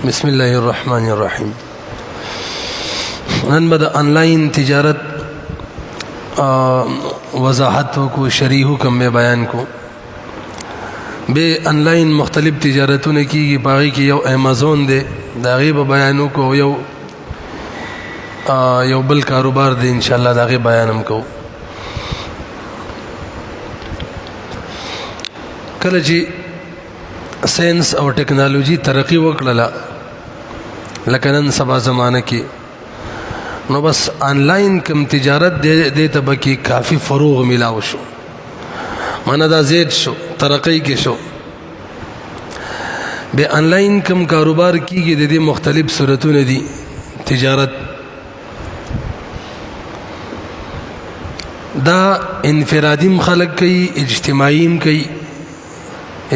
بسم الله الرحمن الرحیم. نن به د آنلاین تجارت وضاحت کو شرعی حکم میں بیان کو. بے آنلاین مختلف تجارتونه کیږي، باغی کې یو امیزون دی، دا غي به بیانو کو، یو بل کاروبار دی ان شاء الله دا غي بیانم کو. کله چې ساينس او ټیکنالوژي ترقی وکړه لکه نن سبا زمانه کې، نو بس آنلاین کم تجارت دې ته بکی کافی فروغ ملاو شو، معنا دا زیات شو، ترقی کې شو. به آنلاین کم کاروبار کیږي د دې مختلف صورتونه دي. تجارت دا انفرادی خلق کوي، اجتماعي کوي.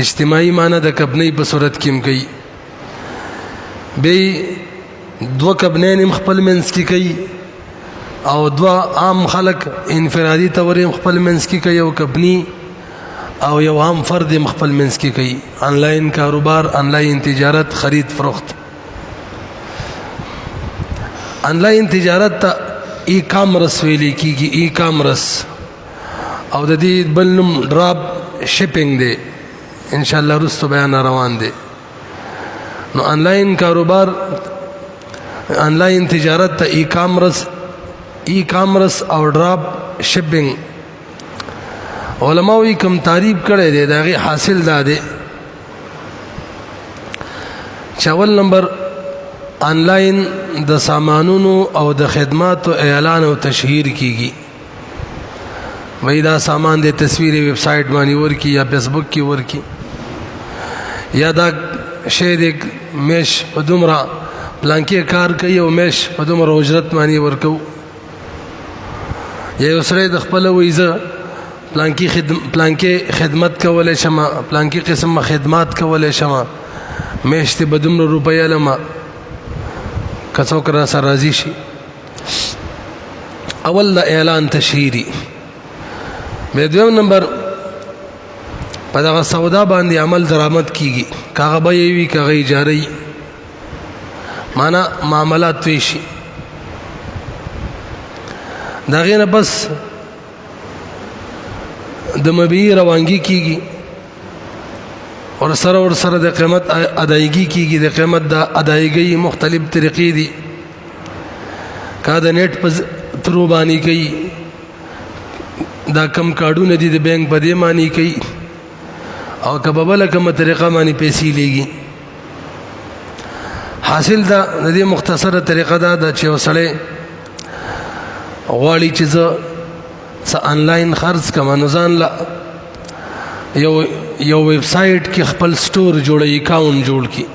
اجتماعي معنی د کبنۍ په صورت کې کوي، به دو کبنین خپل منځ کې کوي، او دو عام خلق انفرادي تور خپل منځ کې کوي، او کبنی او یو عام فرد خپل منځ کې کوي. آنلاین کاروبار، آنلاین تجارت، خرید فروخت. آنلاین تجارت ته ای کامرس ویل کیږي، ای کامرس، او د دې بل نوم ډراپ شپینګ دی، ان شاء الله رستو بیان روان دی. نو آنلاین کاروبار، آنلاین تجارت ته ای کامرس او ډراپ شپینګ علماوی کم تعریف کړی دی. داغه حاصل دا دی چې اول نمبر آنلاین د سامانونو او د خدماتو اعلان او تشهیر کیږي. وای دا سامان د تصویر ویب سټ باندې ورکی یا فیسبوک کې ورکی، یا دا شی د میش په دومره پلانکی کار کوي او میش په دومره اجرت باندې ورکو، یا وسره د خپل وایزه پلانکی خدمت کولای شمه، پلانکی قسم خدمات کولای شمه، میشته په دومره روپیا لمه کڅوک را سره راضی شي. اول د اعلان تشهیری. به دویم نمبر په دغه سودا باندې عمل درآمد کیږي، کاغه به وي کاغه اجاره، معنا معاملات وشي. دا غیر بس د مبيع روانګي کیږي، اور سره د قیمت ادایګي کیږي. د قیمت د ادایګي مختلف طریقې دي، کا د نیټ په ترو باندې کوي، دا کم کارډونه دي د بانک په دې معنی کوي، او کبابله کومه طریقه باندې پیسې لګي. حاصل دا د دې مختصره طریقه دا چې وسړی غواړي چې زه آنلاین خرڅ کوم، نو ځان له یو ویب سټ کې خپل سٹور جوړي، اکاونټ جوړ کی.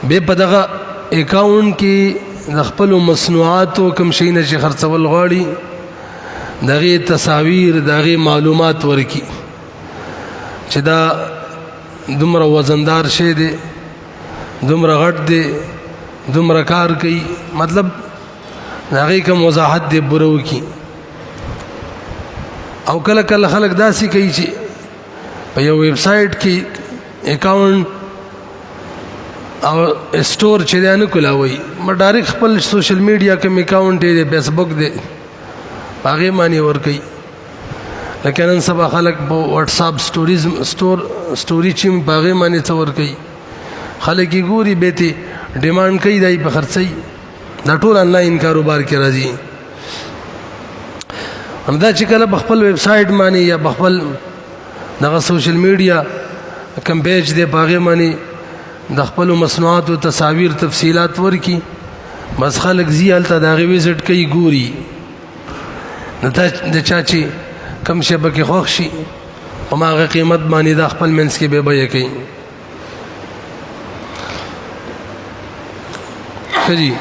به په دغه اکاونټ کې د خپل مصنوعاتو کوم شي نه چې خرڅول غواړي، دغه تصاویر، دغه معلومات ورکی چې دا دومره وزندار شی دی، دومره غټ دی، دومره کار کوي، مطلب دغه کوم وضاحت دی برو کی. او کله کله خلک داسې کوي چې په یو ویب سټ کې اکاونټ او سٹور چې نه کولاوي، ډایرکټ خپل سوشل میډیا کې اکاونټ دی، فیسبوک دی، هغه معنی ور کوي. لکه نن سبا خلک په واتس اپ سٹوری چې هغه معنی څور کوي، خلک یې ګوري به ته ډیماند کوي، دای په خرڅي. دا ټول آنلاین کاروبار کې راځي. همدا چې کله خپل ویب سټ معنی یا خپل دغه سوشل میډیا کم پیج دی، هغه معنی د خپل مصنوعات او تصاویر تفصيلات ورکی، بس خلک زیالته دغه وزټ کوي، ګوري د چا چې کم شبکه خوښ شي او ماغه قیمت باندې د خپل منځ کې به بیه کوي. خري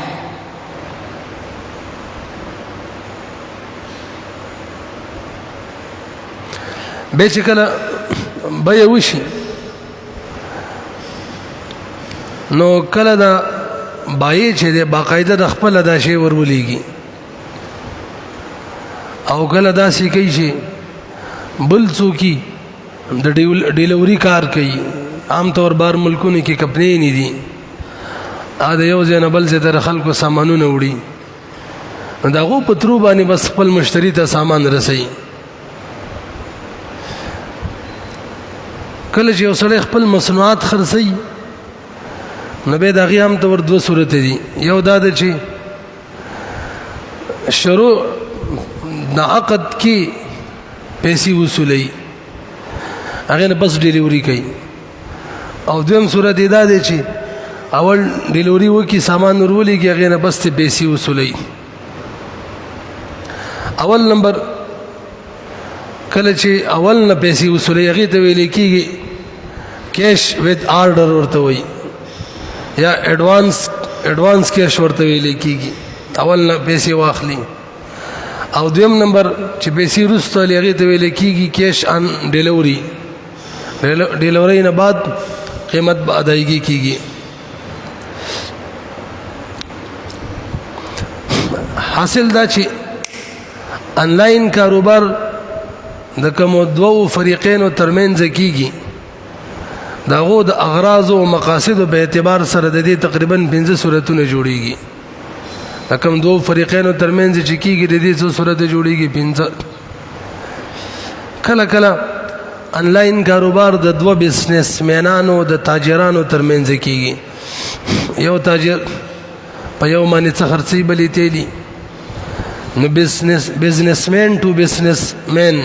به چې کله بیه وشي، نو کله دا بای چې د باقاعده د خپل ادا شی ورولېږي، او کله دا سې کوي چې بل څوکي د ډیلیوري کار کوي، عام طور بار ملکونو کې کپنې نه دي ا د یو ځای نه بل ځای ته خلکو سامانونه وړي نو د هغو په ترو باندې بس خپل مشتری ته سامان رسوي. کله چې یو سړی خپل مصنوعات خرڅوي نو بیا د هغې هم ته ور دوه صورتې دي. یو دا ده چې شروع د عقد کې پیسې وصولوي هغې نه بس ډیلیوري کوي، او دویم صورت یې دا دی چې اول ډیلیوري وکړي سامان ور ولېږي هغې نه بس ترې پیسې وصولوي. اول نمبر کله چې اول نه پیسې وصولوي هغې ته ویلی کېږي کیش وذ آرډر ورته وایي یا ایڈوانس کیش ورته ویلی کېږي، اول نه پیسې واخلي. او دویم نمبر چې پیسې وروسته هلې هغې ته ویلی کېږي کیش آن ډیلیوري، ډیلیورۍ نه بعد قیمت به ادایګي کېږي. حاصل دا چې آنلاین کاروبار د کومو دوو فریقینو ترمنځ کېږي د هغو د اغراضو او مقاصدو په اعتبار سره د دې تقریبا 5 صورتونه جوړیږي. د کوم دوو فریقینو ترمنځ چې کېږي د دې څو صورته جوړیږي 5. کله کله آنلاین کاروبار د دوه بزنس مینانو د تاجرانو ترمنځ کېږي. یو تاجر په یو باندې څه خرڅوي بل یې تیلي، نو بزنسمین ټو بزنسمین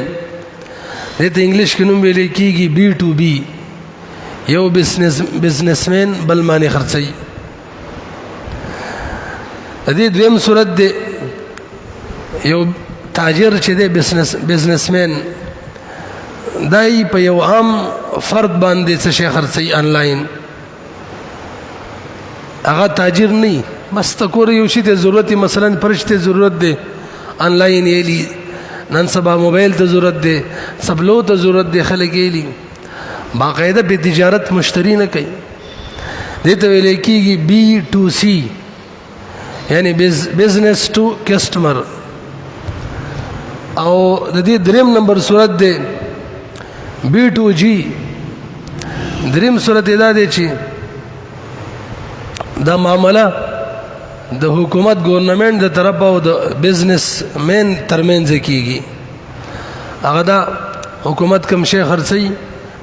دې ته انګلیش کې نوم ویلی کېږي B2B. یو بزنسمین بل باندې خرڅوي. د دې دویم صورت دی یو تاجر چې دی بزنسمین دای په یو عام فرد باندې څه شی خرڅوي آنلاین، هغه تاجر نه بس ته کور یو شي ته ضرورت مثلا فرش ته ضرورت دی آنلاین یلی، نن سبا موبایل ته ضرورت دی، سبلو ته ضرورت دی، خلک یلی باقاعده به تجارت مشتری نه کوي. دې ته ویل کېږي B2C یعنی بزنس ټو کسٹمر. او د دې دریم نمبر صورت دی B2G. دریم صورت دا دی چې دا معامله د حکومت ګورنمنت د طرفه او د بزنس مین ترمنځ کېږي. هغه دا حکومت کوم شی خرڅوي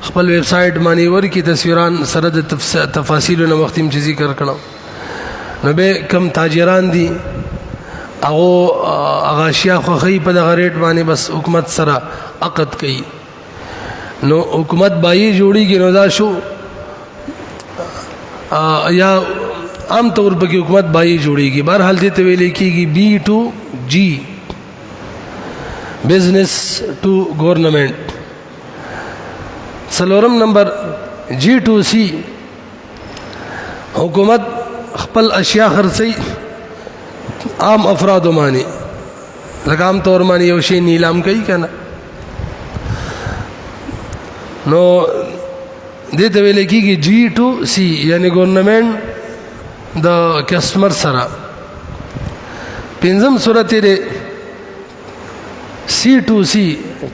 خپل ویب سایټ باندې ورکړي تصویران سره د تفاصیلو نه مخکې چې ذکر کړم، نو به کم تاجران دي هغه اشیا خوښوي په دغه ریټ باندې بس حکومت سره عقد کوي. نو حکومت بایي جوړیږي نو دا شو یا عام طور پر حکومت بایي جوړیږي. بهرحال دې ته ویل کېږي B2G بزنس ټو گورنمنٹ. څلورم نمبر G2C حکومت خپل اشیاء خرڅوي عام افرادو باندې، لکه عام طور باندې یو شی نیلام کوي که نه، نو دې ته ویل کېږي G2C یعنی ګورنمنټ د کسټمر سره. پنځم صورت یې C2C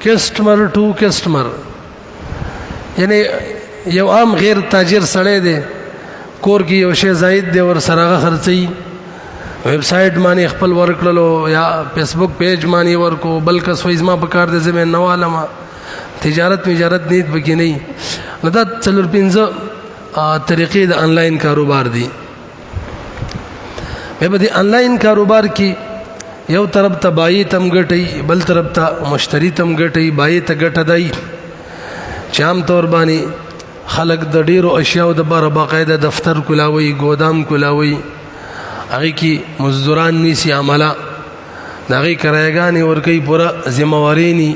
کسټمر ټو کسټمر یعنی یو عام غیر تاجر سړی دی کور کې یو شی زاید دی ور سره هغه خرڅوي، ویب سایټ باندې خپل ورکړلو یا فیسبوک پیج باندې ورکو، بل کس وایي زما په کار دی زه مې نه والمه، تجارت نیت پکې نه وي. نو دا 4-5 طریقې د آنلاین کاروبار دي. بیا په دې آنلاین کاروبار کې یو طرف ته بایي تم ګټي، بل طرف ته مشتری تم ګټي. بایي ته ګټه دی چې عام طور باندې خلک د ډیرو اشیاء د بار باقاعده دفتر کولاوي، ګودام کولاوي، هغه کې مزدوران نیسی عمله د هغې کرایهګانې ورکوي، پوره ذمہواري ني.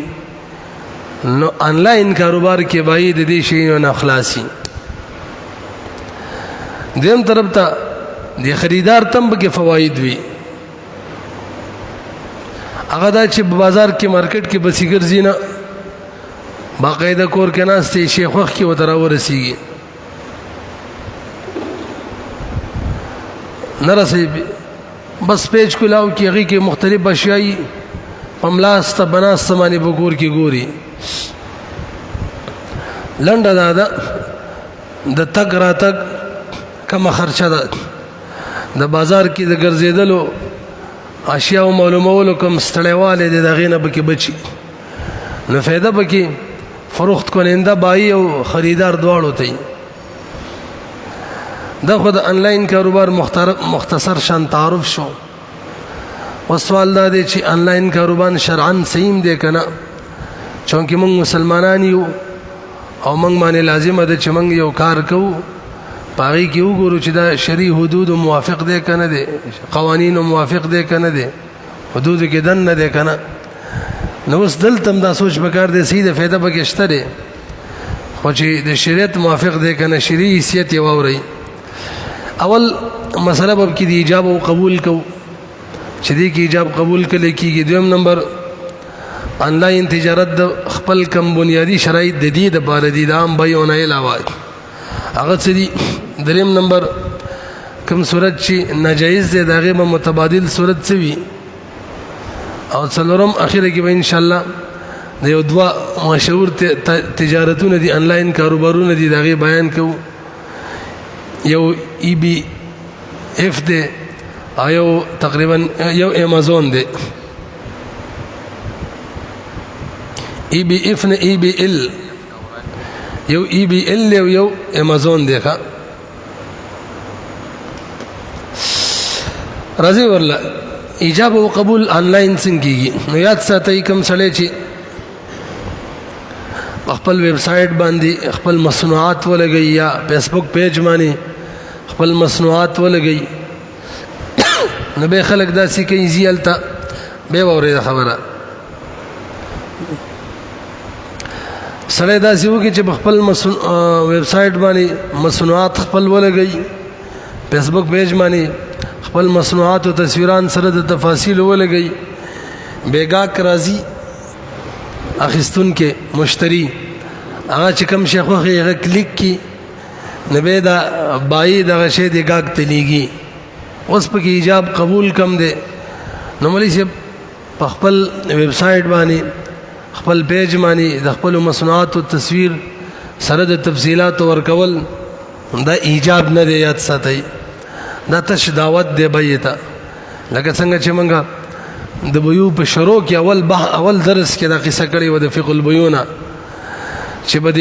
نو آنلاین کاروبار کې بایي د دې شیانو نه خلاصي. دیم طرف ته د خریدار تم به کې فواید وي، هغه دا چې په بازار کې مارکیټ کې بسې ګرځي نه، باقاعده کور کې ناستې شیخ وخت کې ورته راورسېږي نه رسېږي، بس پیج کولاو کې هغې کې مختلف اشیاء په ملاسته بناسته باندې په کور کې ګوري. لنډه دا ده د تګ راتګ کومه خرچه ده، د بازار کې د ګرځېدلو اشیاء معلومولو کوم ستړیوالی دی، د هغې نه به کې بچي. نو فایده به کې فروخت کننده بایی او خریدار دواړو ته وي. دا خو د آنلاین کاروبار مختصر شان تعارف شو. و سوال دا دی چې آنلاین کاروبار شرعاً صحیح دی که نه؟ چونکې موږ مسلمانان یو او موږ باندې لازمه ده چې موږ یو کار کوو، په هغې کې وګورو چې دا شرعي حدودو موافق دی که نه دی، قوانینو موافق دی که نه دی، حدودو کې دن نه دی که نه. نو اوس دلته هم دا سوچ پکار دی صحیح د فایده پکې شته دی، خو چې د شریعت موافق دی که نه، شرعي حیثیت یې واورئ. اول مسله به کې د ایجاب او قبول کوو چې دې کې ایجاب قبول کلی کېږي. دویم نمبر آنلاین تجارت د خپل کم بنیادي شرایط د دې دپاره دي د عام بیو نه علاوه هغه څه دي. دریم نمبر کوم صورت چې ناجایز دی د هغې به متبادل صورت څه وي. او څلورم اخیره کې به انشاءالله د یو دوه مشهور تجارتونه دي، آنلاین کاروبارونه دي، د هغې بیان کوو. یو ای بی اف دی او یو تقریبا یو امازون دی. ای بی اف نه ای بی ال، یو ای بی ال دی او یو امازون دی. ښه راځي ورله ایجاب او قبول آنلاین څنګه کېږي. نو یاد ساتئ کوم سړی چې خپل ویب سایټ باندې خپل مصنوعات ولګوي یا فیسبوک پیج باندې خپل مصنوعات ولګوي، نو به خلک داسې کوي ځي هلته بیا واورېده خبره. سړی داسې وکړي چې په خپل ویب سایټ باندې مصنوعات خپل ولګوي، فیسبوک پیج باندې خپل مصنوعات او تصویران سره د تفاصیل ولګوي، بیګاک راځي اخیستون کې مشتری هغه چې کوم شی خوښوي هغه کلیک کړي، نو بیا دا بایي دغه شی د ګاک ته لیږي. اوس پکې ایجاب قبول کم دی. نو مولوي صاحب په خپل ویب سایټ باندې خپل پیج باندې د خپلو مصنوعاتو تصویر سره د تفصیلاتو ورکول دا ایجاب نه دی، یاد ساتئ. دا تش دعوت دی بیې ته. لکه څنګه چې موږ د بیو په شروع کې اول درس کې دا قصه کړې وه د فقه البیو نه، چې به د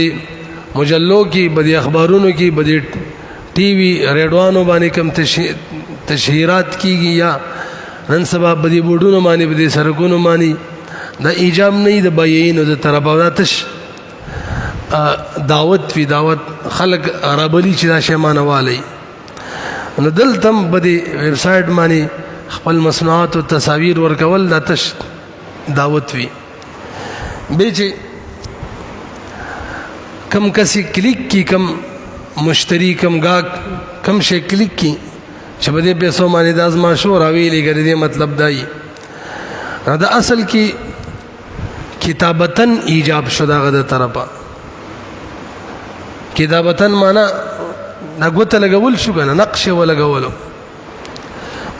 مجلو کې، به د اخبارونو کې، به د ټي وي ریډوانو باندې کوم تشهیرات کېږي یا نن سبا به د بورډونو باندې، به د سړکونو باندې، دا ایجاب نه وي د بایعینو د طرفه، دا تش دعوت وي، دعوت خلک رابلي چې دا شی مانوالی. نو دلته هم به د ویب سایټ باندې خپل مصنوعات او تصاویر ورکول دا تش دعوت وي. بیا چې کم کسی کلیک کی، کم مشتری، کم گاک کم شی کلیک کی چې په دې پیسو باندې د ازمایښو راویلې ګرې دې مطلب دی. دا اصل کې کتابتن ایجاب شو دغه د طرفه. کتابتن معنا دا ګوته لګول شو که نه، نقش یې ولګولو،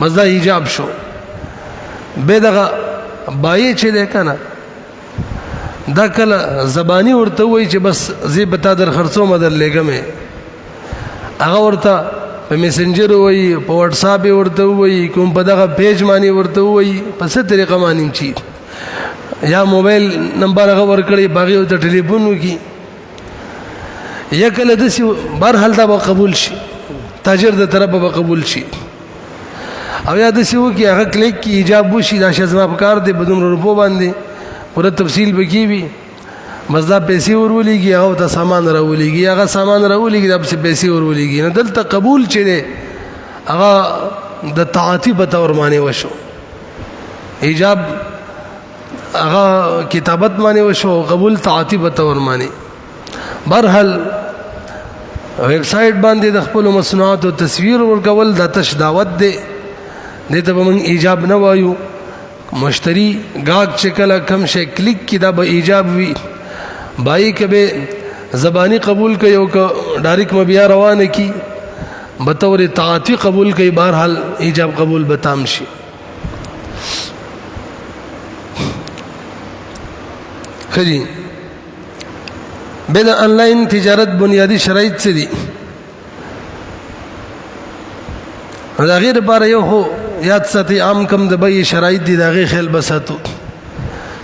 بس دا ایجاب شو. بیا دغه بایې چې دی که نه، دا کله زبانی ورته وایي چې بس زه به تا در خرڅومه در لېږمې، هغه ورته په میسنجر وایي، په واټساپ یې ورته وایي، کوم په دغه پیج باندې ورته وایي، په څه طریقه باندې چې یا موبایل نمبر هغه ورکړی، په هغې ورته ټلیفون وکړي، یا کله داسې بهرحال دا به قبول شي، تاجر د طرفه به قبول شي. او یا داسې وکړي هغه کلیک کړي، ایجاب وشي، دا شی زما په کار دی، په دومره روپو باندې پوره تفصیل به کېږي، بس دا پیسې ورولېږي، هغه ته سامان راولېږي، هغه سامان راولېږي، دا پسې پیسې ورولېږي. نو دلته قبول چې دی هغه د طاعتي په طور باندې وشو، ایجاب هغه کتابت باندې وشو، قبول طاعتي په طور باندې. بهرحال ویب سایټ باندې د خپلو مصنوعاتو تصویر ورکول دا تش دعوت دی، دې ته به موږ ایجاب نه وایو. مشتری گاهک چې کله کم شی کلیک کی دا به ایجاب وي. بای که به زبانی قبول کوي او که ډایرک مبیا روانه کی بطور طاعتی قبول کوي، بهرحال ایجاب قبول به تام شي. خدي به د آنلاین تجارت بنیادی شرایط څه دي؟ نو د هغې دپاره یو خو یاد ساتئ عام کم د بیې شرایط دي د هغې خیال به ساتو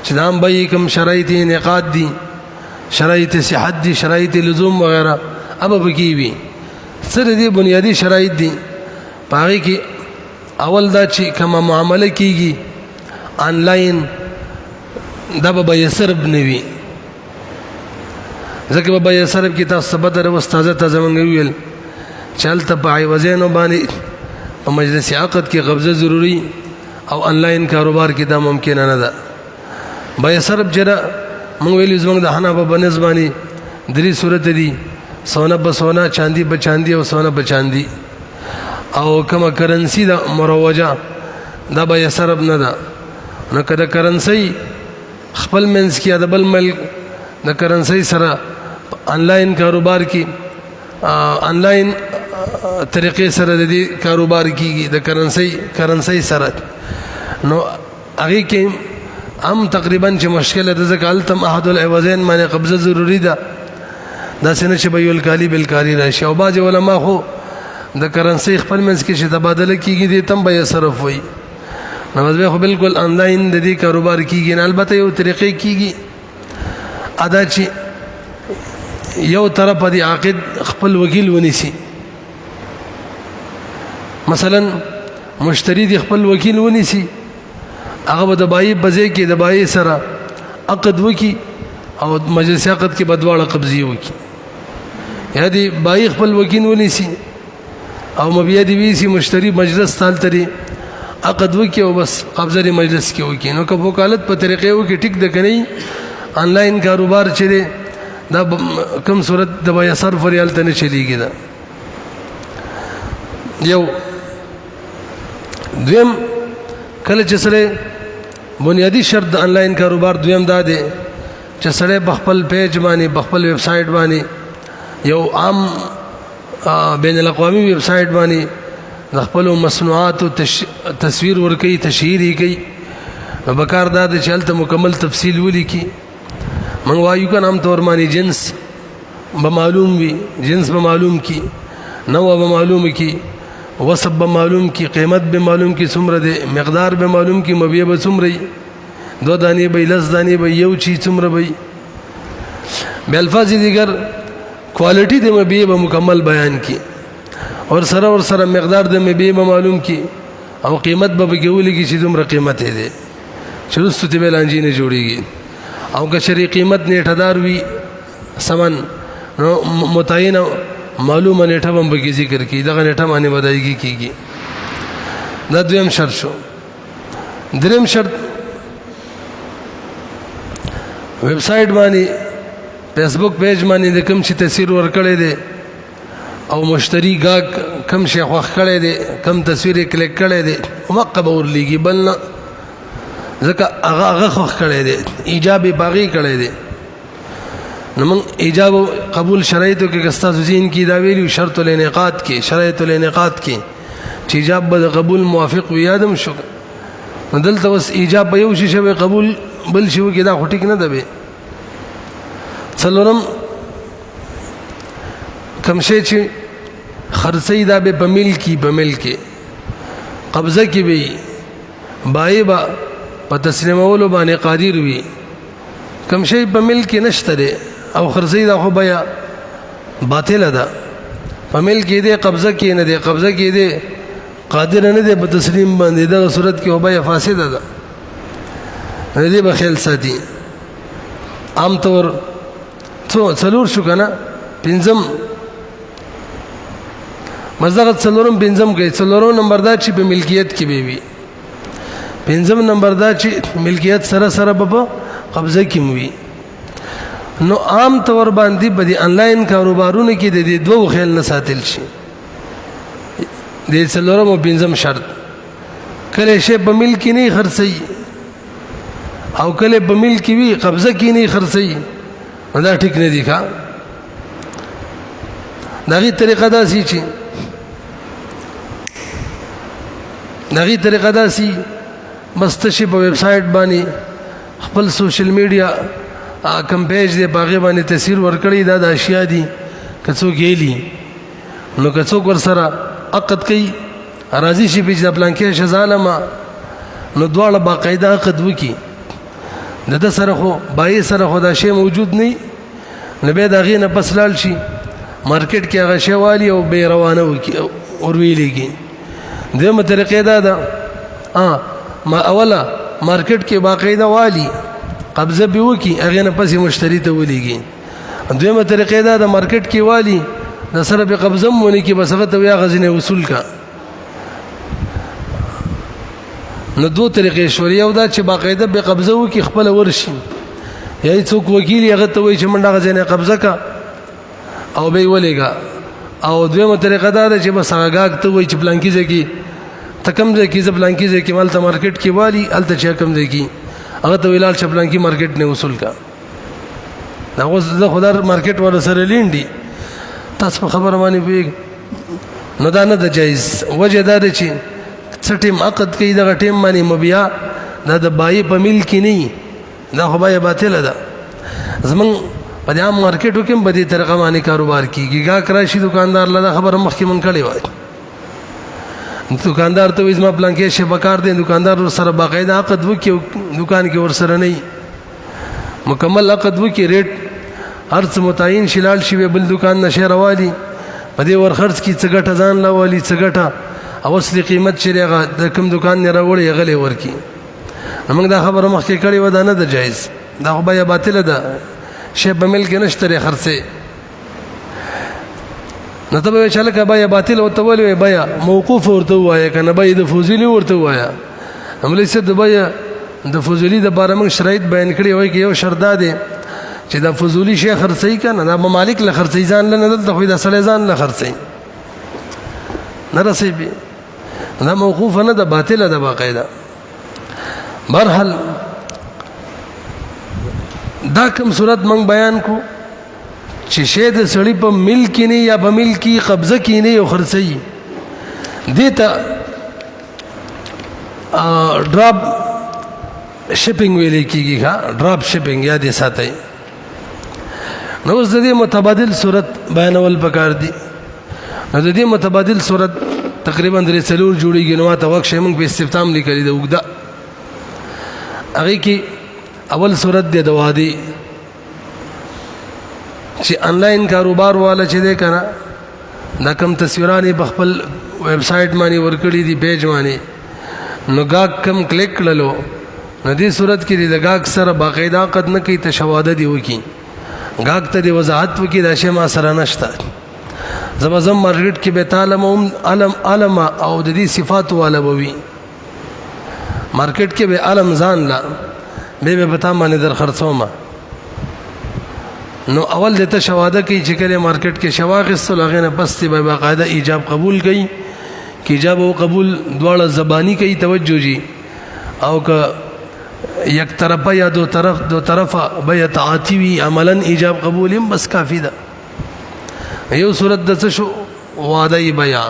چې د عام بیې کم شرایط انعقاد دي، شرایط صحت دي، شرایط لزوم وغیرہ اب پکې وي. څه د دې بنیادي شرایط دي په هغې کې اول دا چې کومه معامله کېږي آنلاین دا به بیې صرف نه وي، ځکه به بیې صرف کې تاسو ته پته ده اوس تازه موږ وویل چې هلته په عوضینو باندې په مجلس عقد کې قبضه ضروري او آنلاین کاروبار کې دا ممکنه نه ده. بیې صرف چې ده موږ ویلي زموږ د حنابه په نظر باندې درې صورته دي، سونه به سونه، چاندي به چاندي او سونه به چاندي، او کومه کرنسي ده مروجه دا بیې صرف نه ده. نو که د کرنسۍ خپل منځ کې یا د بل ملک د کرنسۍ سره آنلاین کاروبار کې آنلاین طریقې سره د دې کاروبار کېږي د کرنسۍ سره، نو هغې کې هم تقریبا چې مشکله ده، ځکه هلته هم احد العوضین باندې قبضه ضروري ده، داسې نه چې بیع الکالي بالکالي راشي. او بعضې علما خو د کرنسۍ خپل منځ کې چې تبادله کېږي دې ته هم بیې صرف وایي. نو بس بیا خو بالکل آنلاین د دې کاروبار کېږي نه، البته یو طریقې کېږي ادا چې یو طرف د عاقد خپل وکیل ونیسي، مثلا مشتری دی خپل وکیل ونیسي، هغه به د بایع په ځای کې د بایع سره عقد وکړي او مجلس عقد کې به دواړه قبضې وکړي، یا دی بایع خپل وکیل ونیسي او مبیع دی ویسي مشتری مجلس ته هلته عقد وکړي او بس قبضه دی مجلس کې وکړي. نو که وکالت په طریقې وکړي ټیک ده که نه، آنلاین کاروبار چې دی دا کم صورت د بیې صرف ورې هلته نه چلیږي. ده یو دویم کله چې سړی بنیادی شرط د آنلاین کاروبار دویم دا دی چې سړی په خپل پیج باندې په خپل ویب سایټ باندې یو عام بین الاقوامی ویب سایټ باندې د خپلو مصنوعاتو تصویر ورکوي، تشهیر یې کوي. نو پکار دا دی چې هلته مکمل تفصیل ولیکي. موږ وایو که عام طور باندې جنس به معلوم وي، جنس به معلوم کی، نوع به معلوم کی، وصف به معلوم کی، قیمت به معلوم کی څومره دی، مقدار به معلوم کی، مبیع به څومره وي، 2 دانې به 10 دانې به یو چی څومره به. بیا الفاظ دیگر کوالټي د مبیع به مکمل بیان کی، اور سره مقدار د مبیع به معلوم کی، او قیمت به پکې ولیکي چې دومره قیمت یې دی چې وروستو ته به لانجې نه جوړېږي. او که چېرې قیمت نیټه دار وي سمن نو متعینه معلومه نیټه به هم پکې ذکر کړي، دغه نیټه باندې به ادایګي کېږي. دا دویم شرط شو. دریم شرط ویب سایټ باندې فیسبوک پیج باندې د کوم شي تصویر ورکړی دی او مشتری ګاګ کم شي خوښ کړی دی، کم تصویر یې کلیک کړی دی، مقه به ورلیږي، بل نه، ځکه هغه خوښ کړی دی، ایجاب یې په هغې کړی دی. نو موږ ایجاب او قبول شرایطو کې که ستاسو ذهن کې دا ویلي شرط الانعقاد کې، شرایط الانعقاد کې چې ایجاب به د قبول موافق وي، یادم شو. نو دلته اوس ایجاب به یو شي شوی، قبول بل شي وکړي، دا خو ټیک نه ده. به څلورم کوم شی چې خرڅوي دا به په ملکي په ملکې قبضه کې وي، بایع به په تسلیمولو باندې قادر وي. کوم شی په ملک کې نشته دی او خرڅوي دا خو بیا باطله ده، په ملک کې دی قبضه کې نه دی، قبضه کې دی قادر نه دی په تسلیم باندې، دغه صورت کې خو بیا فاسده ده. دې به خیال ساتي. عام طور څلور شو که نه، پنځم مزدغت څلورم پنځم کوي. څلورم نمبر دا چې په ملکیت کې به وي، پنځم نمبر دا چې ملکیت سره به په قبضه کې وي. نو عام طور باندې په دې آنلاین کاروبارونو کې د دې دوه خیال نه ساتل شي. د څلورم او پنځم شرط کله شی په ملک کې نه خرڅي او کله په ملک کې وي قبضه کې نه خرڅي، دا ټیک نه دی. ښه دغه طریقه دا سي چې دغه طریقه دا سي بس تشي په ویب سایټ باندې خپل سوشل میډیا کم پیج دی باغې باندې تصویر ورکړی، دا د اشیاء دي که څوک یېلي، نو که څوک ورسره عقد کوي راضي شي چې د پلانکې شه ظالمه نو دواړه باقاعده عقد وکي د سره خو بای سره خو دا شی موجود نه نو به دا غي نه پس لاړ شي مارکیټ کې هغه شی والی او به روانه وکي اور ویلېږي دغه طریقې دا ده ما اوله مارکیټ کې باقاعده والی قبضه به وکي هغه نه پس مشتری ته ولېږي دغه طریقې دا د مارکیټ کې والی د سره به قبضه مونږ کې بس هغه ته یا غزنه وصول کا نو دو طریقې شوري او دا چې باقاعده به قبضه وکي خپل ورشي یا څوک وکیل هغه ته وایي چې منډه غزنه قبضه کا او به ولېګا او دویمه طریقه دا ده چې بس هغه ته وایي چې پلانکی ځکه تکم ځکه چې پلانکی ځکه مال ته مارکیټ کې والی الته چې کم ځکه هغه ته ویلال چې پلانکی مارکیټ نه وصول کا دا اوس د خدای مارکیټ ور سره لیندي تاسو خبر باندې وي نو دا نه د جایز وجه دا ده چې څټیم عقد کوي دا ټیم باندې مبیا دا د بای په مل کې نه دا خو بای باطل ده زمون په دې مارکیټو کې په دې طریقه باندې کاروبار کیږي گا کراشي دکاندار له خبره مخکې من کړي وای دکاندار ته وځما پلان کې شی بکار دي دکاندار سره باقاعده عقد وکي دکان کې ور سره نه مکمل عقد وکي ریټ هر څه متعین شلال شي بل دکان نشه روالي په دې ور خرڅ کی څه ګټه ځان لوالي څه ګټه او اصلي قیمت شریغه د کوم دکان نه راوړي غلې ورکی موږ دا خبره مخکې کړې و دا نه ده جایز دا خو بیا باطل ده شی په مل کې نشته خرڅه نو ته به چاله کا بیا باطل او ته ولې بیا موقوف ورته وایي کنه بیا د فوزلی ورته وایي هملې څه د بیا د فوزلی د باره موږ شرایط بیان کړی وای کې یو شرط ده چې د فوزلی شی خرڅي کنه دا مالک له خرڅي ځان له نه دلته خو د سړی ځان له خرڅي نه رسېږي دا موقوف نه ده باطل ده باقاعده برحال دا کوم صورت موږ بیان کو چې شه د سړی په ملک نه یا په ملکی قبضه کې نه یو خرڅي دیتا ډراپ شپینګ ویل کیږي ها ډراپ شپینګ یاد ساتئ نو اوس د دې متبادل صورت بیانول پکار دي نو د دې متبادل صورت تقریبا درې څلور جوړیږي نو ماته وخت شمن په استفتام لیکلي د وګدا هغه کې اول صورت د وادي چې انلاین کاروبار والا چې ده کنه دا کم تصویرانه په خپل ویب سټ باندې ورکړي دي پیج باندې نو گاګ کم کلیک کړلو نو دې صورت کې د گاګ سره باقاعده عقد نه کوي تشواده دی وکي گاګ ته د وضاحت وکي دا شی ما سره نشته زبزم مارکیټ کې به تعلم علم او د دې صفات والا بوي مارکیټ کې به علم ځان لا به پتا باندې در خرڅوما نو اول د تشواده کې چې کله مارکیټ کې شواغ سلغه نه پستی به باقاعده ایجاب قبول کړي کې ایجاب او قبول دواړه زبانی کوي توجه جی او که یک طرفه یا دو طرفه به تعاتی وی عملا ایجاب قبول هم بس کافی ده یو صورت د څه شو وعده بیا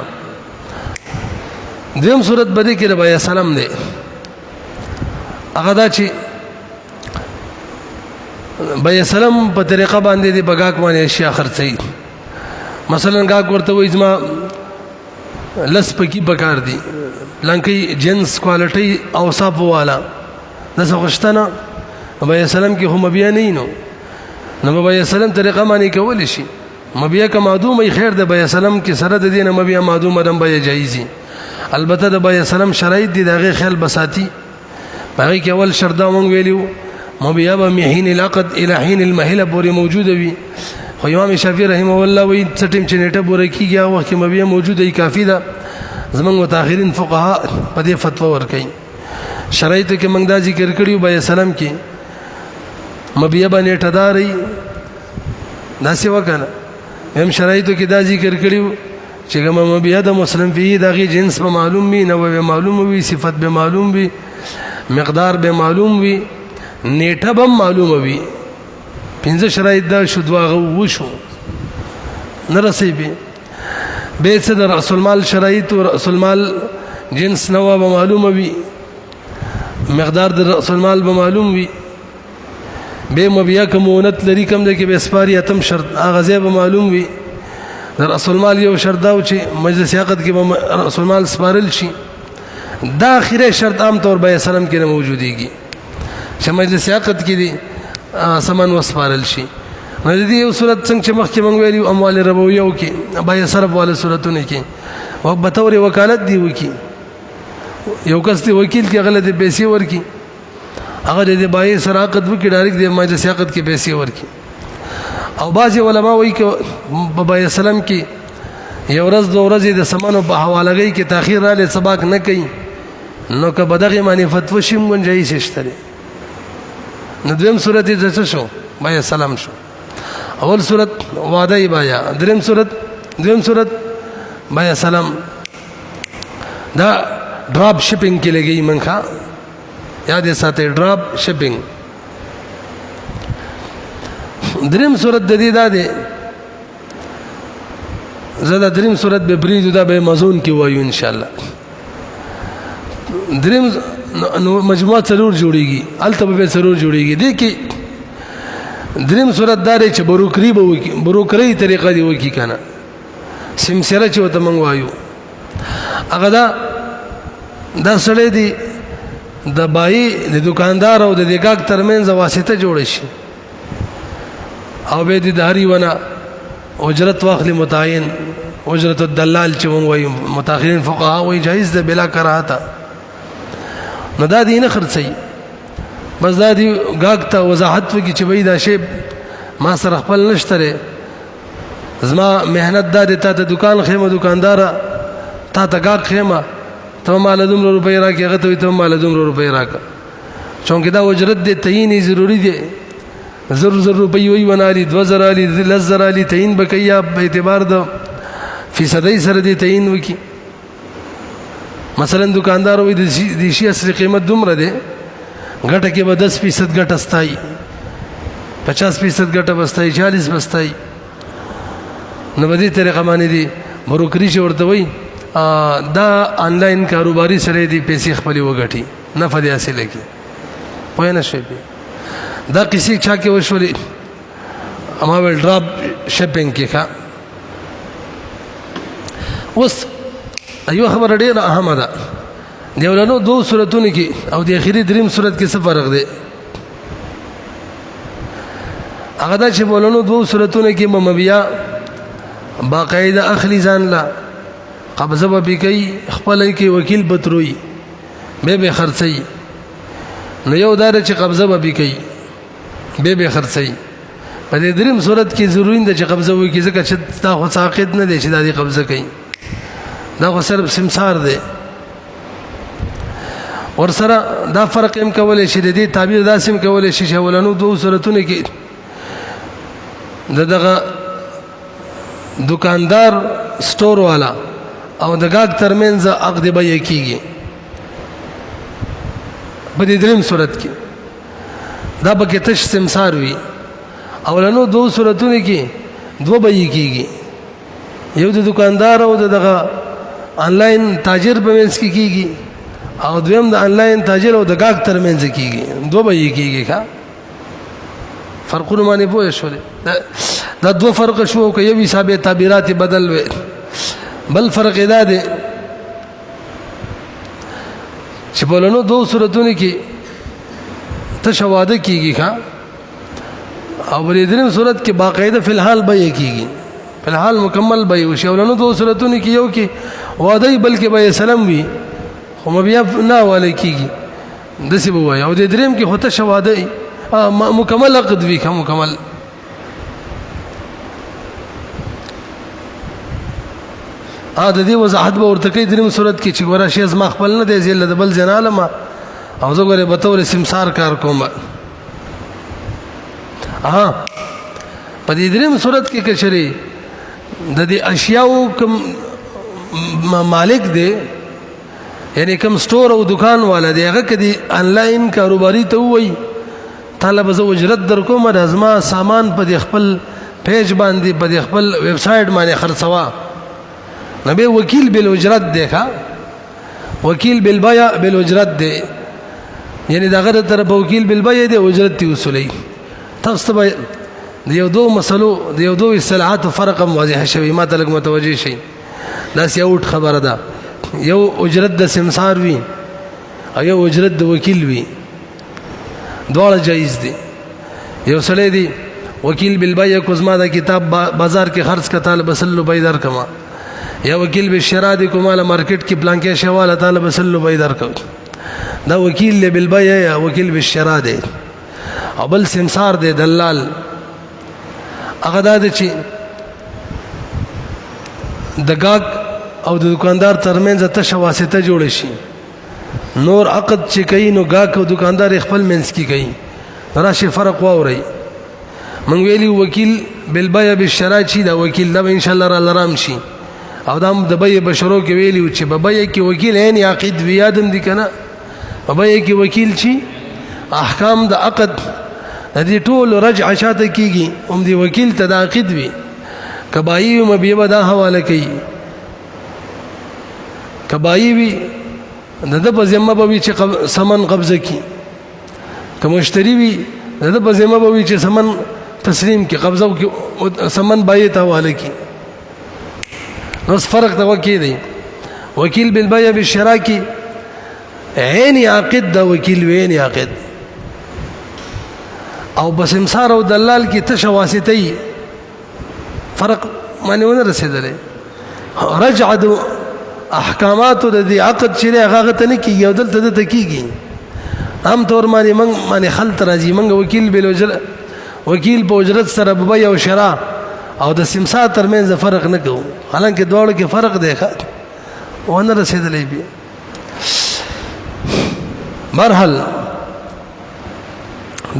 دیم صورت بده کې بیا سلام دی هغه دا چې بیا سلام په طریقه باندې دی بګاک باندې اشیاء خرڅي مثلا گاک ورته وای زما لس پکی بکار دی لنکی جنس کوالټي اوصاف والا دغه غشتنه بیا سلام کې هم بیا نه نو بیا سلام طریقه باندې کول شي مبیا کا معدوم خیر د بیا سلام کې سره د دینه مبیا معدوم دم بیا جایزي البته د بیا سلام شرایط دي دغه خیال بساتی باقي کې اول شرط مونږ ویلو مبیا به مهین العقد الى حين المهله پورې موجوده وي خو امام شافعي رحمه الله وی څټیم چې نیټه پورې کیږي او وخت مبیا موجوده ای کافی ده زمونږ متأخرین فقها په دې فتوا ورکړي شرایط کې موږ دا ذکر کړیو بیا سلام کې مبیا باندې ټداري داسې وکنه هم شرایطو کې دا ذکر کړیو چې کوم مبیا د مسلم فيه دغه جنس به معلوم وي نو به معلوم وي صفت به معلوم وي مقدار به معلوم وي نیټه به معلوم وي پنځه شرایط دا شو دواغه وشو نه رسېږي به څه د رأس المال شرایط او رأس المال جنس نو به معلوم وي مقدار د رأس المال به معلوم وي به مبیا کومونت لري کوم د کې به اسپاری اتم شرط اغازه به معلوم وي د رسول مال یو شرط دا و چې مجلس عقد کې به رسول مال سپارل شي. دا اخیری شرط عام طور به سلام کې نه موجودېږي چې مجلس عقد کې دي سامان وسپارل شي. نو د دې یو صورت څنګه چې مخکې موږ ویلي اموال ربویو کې بای صرف والا صورتونه کې او بطور وکالت دی وکي یو کس دی وکیل کې غلط پیسې ورکي هغه د بای سره عقد وکي ډایرکټ د مجلس عقد کې پیسې ورکي. او بعض علما وایي چې په بای سلام کې یو ورځ دو ورځې د سمانو په حوالهګۍ کې تاخير را لې سباق نه کوي نو که بدغه معنی فتوا شیم گنجایش شته. نو دویم صورت یې څه شو؟ بای سلام شو. اول صورت وعده بایا، دریم صورت دویم صورت بای سلام. دا ډراپ شپینګ کې لګي منخه یاد ساتئ ډراپ شپینګ. دریم صورت د دې دا دی زدا دریم صورت به بریدو دا به مزون کې وایو ان شاء الله. دریم نو مجموعه ضرور جوړیږي الته به ضرور جوړیږي. دې کې دریم صورت دار چې بروکری به وکي بروکری طریقه دی وکي کنه سمسره چې وته مونږ وایو هغه دا سړی دی د بای د دکاندار او د دګاګ ترمنځ واسطه جوړ شي او به د داری ونه اجرت واخلي متعین اجرت الدلال چې مونږ وایو متأخرین فقها وایي جایز ده بلا کراهه. نو دا دینه خرڅي بس دا دی گاګ ته وضاحت وکي چې وای دا شی ما سره خپل نشته زما مهنت دا د ته دکان خیمه دکاندار تا ته گاګ خیمه ته مال دومره روپۍ راکې هغه ته ته مال دومره روپۍ راکه چونکه دا اجرت دی تعین ضروری دی. زر روپۍ وی ونالي 2000 علي 1000 علي تعین بکیا په اعتبار د فیصدۍ سره دی تعین وکي. مثلا دکاندار وی د شی اصلي قیمت دومره دی ګټه کې به 10% ګټه استای 50% ګټه بستای 40 بستای. نو په دې طریقه باندې دي بروکری چې ورته وای دا آنلاین کاروباري سره دي پیسې خپل وګټي نه فدی حاصله کی پوه نه شي. دا کسی چا کې وشولې اما ول ډراپ شپینګ کې ښا. اوس ایو خبر ډیره اهمه ده د ولنو دو صورتونو کې او د اخیری دریم صورت کې څه فرق دی؟ هغه دا چې ولنو دو صورتونو کې مبیا باقاعده اخلي ځان لا قبضه به کوي خپل کې وکیل بتروي به خرڅي. نو یو دار چې قبضه به کوي به خرڅي. په دې دریم صورت کې ضروري ده چې قبضه وکړي ځکه چې دا خو ساقط نه دی چې دا دی قبضه کوي دا خو صرف سمسار دی. ور سره دا فرق هم کولای شي د دې تعبیر داسم کولای شي چې ولنو دوه صورتونه کې دغه دکاندار سٹور والا او د گاګ ترمنځ عقد به یکیږي. په دې دریم صورت کې دا به کې تش سمسار وي او ولنو دوه صورتونه کې دوه به یکیږي. یو د دکاندار او دغه آنلاین تاجر په منځ کې کیږي او دویم د آنلاین تاجر او د گاګ ترمنځ کیږي دوه به کیږي ښا. فرقونه باندې پوه شو دا دوه فرق شو که یو حساب تعبیرات بدل وي. بل فرق دا دی چې په لونو دوه صورتونو کې تشواده کیږي ښا او بل دریم صورت کې باقاعده فی الحال به کیږي فی الحال مکمل به وي. ولونو دوه صورتونو کې یو کې وعده بلکې به سلام وي خو بیا نه والي کیږي دسی به وای او د دریم کې هوته شواده مکمل عقد وی کوم مکمل. د دې وضاحت به ورته کوي دریم صورت کې چې ګوره شی زما خپل نه دی زیل د بل جناله ما او زه ګوره به تور سمسار کار کوم. په دې دریم صورت کې کشري د دې اشیاء کوم مالک دی یعنی کوم سٹور او دکان والا دی هغه کدي آنلاین کاروباري ته وای طالب زو اجرت در کوم ازما سامان په خپل پیج باندې په خپل ویب سټ باندې خرڅوا نبی وکیل بالاجرت دیکھا وکیل بالبيع بالاجرت دی یعنی دا غره طرف وکیل بالبيع دی اجرت تی وصولي تاسو ته د یو دو مسلو د یو دو اصطلاحاتو فرق هم واضح شوی، ما ته لږ متوجه شي. داسې اوټ خبره ده، یو اجرت د سمسار وي او یو اجرت د وکیل وي، دواړه جایز دي. یو سړی دی وکیل بالبیع کو زما د کتاب بازار کې خرڅ کا طالب سلو بای در کما، یا وکیل بالشراء دی کو مال مارکیټ کې پلانکې شواله طالب سلو بای در کما. دا وکیل له بالبیع یا وکیل بالشراء دی. او بل سمسار دی دلال، هغه دا دی چې د گاګ او د دکاندار ترمنځ تشه واسطه جوړ شي، نور عقد چې کوي نو گاګ او دکاندار خپل منځ کې کوي. راشي فرق واوري. من ویلی وکیل بالبیع بالشراء چې دا وکیل دا ان شاء الله را لرام شي، او دا د بیع بشرو کې ویلی چې په بیع کې وکیل عین عقد ویادم دي کنه، په بیع کې وکیل چې احکام د عقد د دې ټول رجع شاته کیږي، هم دی وکیل ته د عقد وی کبایي مبیبه دا حواله کوي. کبایي وی د په ذمه به وی چې سمن قبضه کی، که مشتری وی د په ذمه به وی چې سمن تسلیم کی قبضه کی سمن بای ته حواله کی. نو فرق دا وکی دی. وکیل بالبیع بالشراء کی عین عقد دا وکیل وین عقد، او بس امسار او دلال کی تشه واسطه فرق معنی ونه رسیدلې. رجع د احکامات د دې عقد چې هغه ته نه کیږي او دلته ته کیږي. عام طور باندې من باندې خلط راځي، من وکیل بل وکیل په اجرت سره بیع او شراء او د سمسار ترمنځ فرق نه کوو، حالانکه دواړو کې فرق دی ونه رسیدلې. بیا مرحل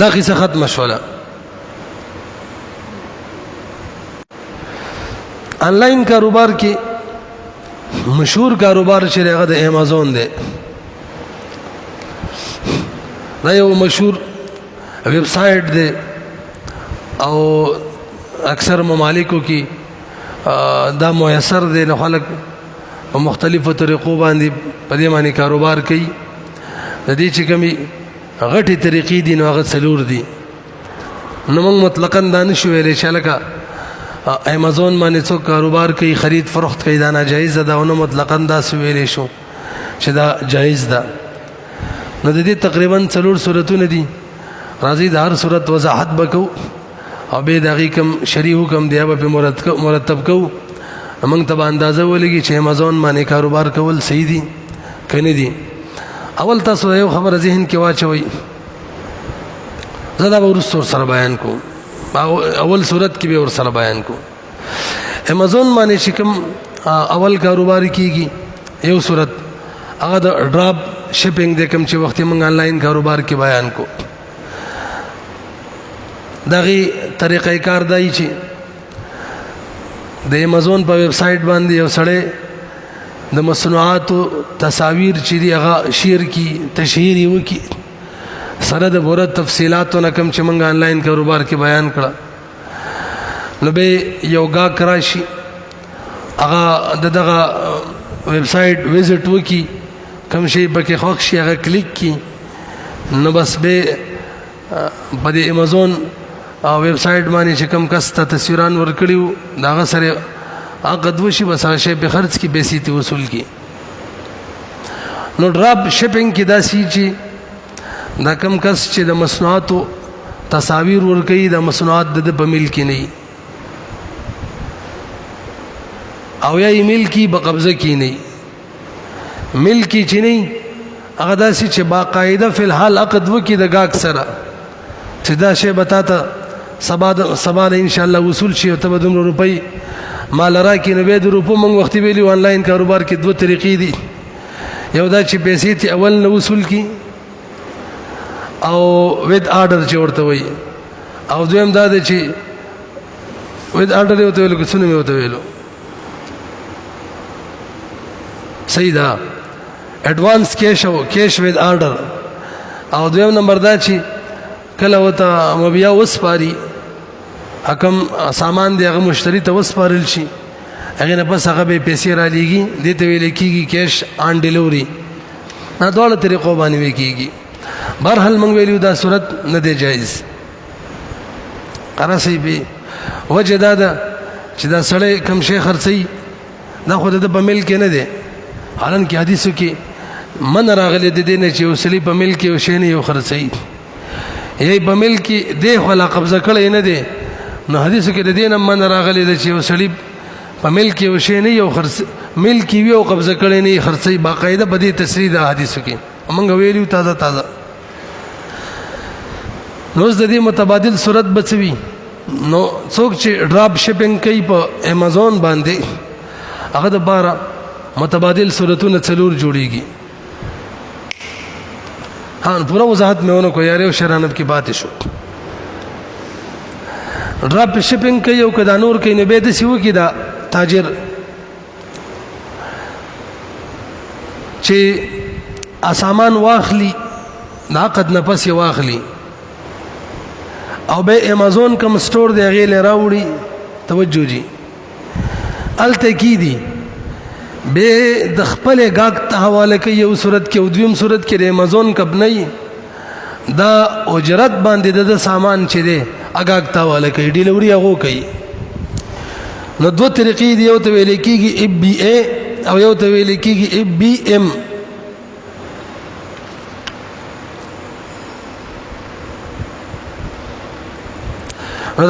دا قصه ختمه شوله. آنلاین کاروبار کې مشهور کاروبار چې هغه د امازون دی. دا یو مشهور ویب سایټ دی او اکثر ممالکو کې دا میسر دی، نو خلک په مختلفو طریقو باندې په دې باندې کاروبار کوي. د دې چې کومې غټې طریقې دي نو هغه څلور دي. نو موږ مطلقاً دا نشو ویلی چې لکه امازون باندې څوک کاروبار کوي خرید فروخت کوي دا ناجایز ده، او نه مطلقاً داسې ویلی شو چې دا جایز ده. نو د دې تقریبا څلور صورتونه دي. راځي د هر صورت وضاحت وکړو او به د هغې کوم شرعي حکم دی هغه پرې مرتب کوو. موږ ته به اندازه ولګي چې امازون باندې کاروبار کول صحیح دي که نه دي. اول تاسو یو خبره ذهن کې واچوئ، زه دا به وروسته ورسره بیان کوم، اول صورت کې به ورسره بیان کوم. امازون باندې چې کوم اول کاروبار کیږي یو صورت هغه د ډراپ شپینګ دی، کوم چې وخت موږ آنلاین کاروبار کې بیان کو. دغه طریقې کار دی چې د امازون په ویب سایټ باندې یو سړی د مصنوعاتو تصاویر چې دی هغه شیر کی تشهیر یې وکړي سره د پوره تفصیلاتو نه کوم چې موږ آنلاین کاروبار کې بیان کړه. نو به یو گاهک راشي هغه دغه ویب سایټ وزټ وکړي، کوم شی پکې خوښ شي هغه کلیک کړي، نو بس به په دې امازون ویب سایټ باندې چې کوم کس ته تصویران ورکړي وو د هغه سره عقد وشي، بس هغه شی په خرڅ کې پیسې ته وصول کړي. نو ډراپ شپینګ کې داسې چې دا کم کس چې د مصنوعاتو تصاویر ورکوي د مصنوعات د په ملک کې نه او یا ملک کې په قبضه کې نه ملک چې نه هغه داسې چې باقاعده فی الحال عقد وکړي د گاهک سره چې دا شی به تا ته سبا ان شاء الله وصول شي او ته به دومره روپۍ مال راکړي. نو بیا د روپو موږ وختي ویلي آنلاین کاروبار کې دوه طریقې دي، یو دا چې پیسې ته اول نه وصول کړي او ود آرډر چې ورته وایي، او دویم دا دی چې ود آرډر یې ورته ویلو که څونه مې ورته ویلو صحیح ده ایڈوانس کیش او کیش ود آرډر. او دویم نمبر دا چې کله ورته مبیا وسپاري حکم سامان دی هغه مشتری ته وسپارل شي، هغې نه پس هغه به پیسې را لیږي، دې ته ویل کېږي کیش آن ډیلیوري. دا دواړه طریقو باندې وی کېږي. بهرحال موږ ویلو دا صورت نه دی جایز. رسي به وجه دا ده چې دا سړی کم شي خرڅي دا خو د په ملک نه دی حالانکه حدیثو کې من راغلی د دې نه چې وسلی په ملک یو شی نه یو خرڅي یې په ملک دی خو لا قبضه کړی نه دی نو حدیثو کې د دې نه من راغلی د چې وسلی په ملک یو شی نه یو خرڅ ملک یو قبضه کړی نه خرڅي باقاعده په دې تصریح د حدیثو کې موږ ویلو تازه نو د دې متبادل صورت بچوي نو څوک چې ډراپ شپینګ کوي په امازون باندې هغه د بارا متبادل صورتونه څلور جوړیږي ها پورا وضاحت مې ونه کو یاره شرانب کی بات شو ډراپ شپینګ کوي او کدا نور کوي نه به د سیو کې دا تاجر چې سامان واخلي ناقد نه پس واخلي او به امازون کوم سٹور دی غیله راوړي توجه جی التکیدی به د خپل غاک ته حواله کوي یو صورت کې او دویم صورت کې د امازون کب نه دا اجرت باندې د سامان چې دی اګاک ته حواله کوي ډیلیوري هغه کوي نو دوه طریقې دی یو ته ویل کېږي اف بی ای او یو ته ویل کېږي اف بی ام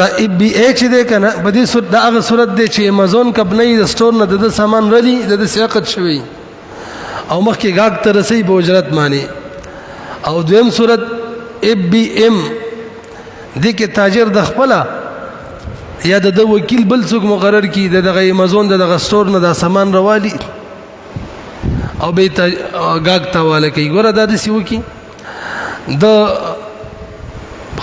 دا ای بی ای چې ده کنه په دې صورت دا هغه صورت دی چې امازون کمپنۍ د سٹور نه د سامان رلی د سیاقت شوی او مخکې غاګ ته رسي په اجرت معنی او دویم صورت ای بی ام دې کې تاجر د خپل یا د وکیل بل څوک مقرر کی د امازون د سٹور نه د سامان روالي او به غاګ ته والا کوي ګوره دا د سیو کی د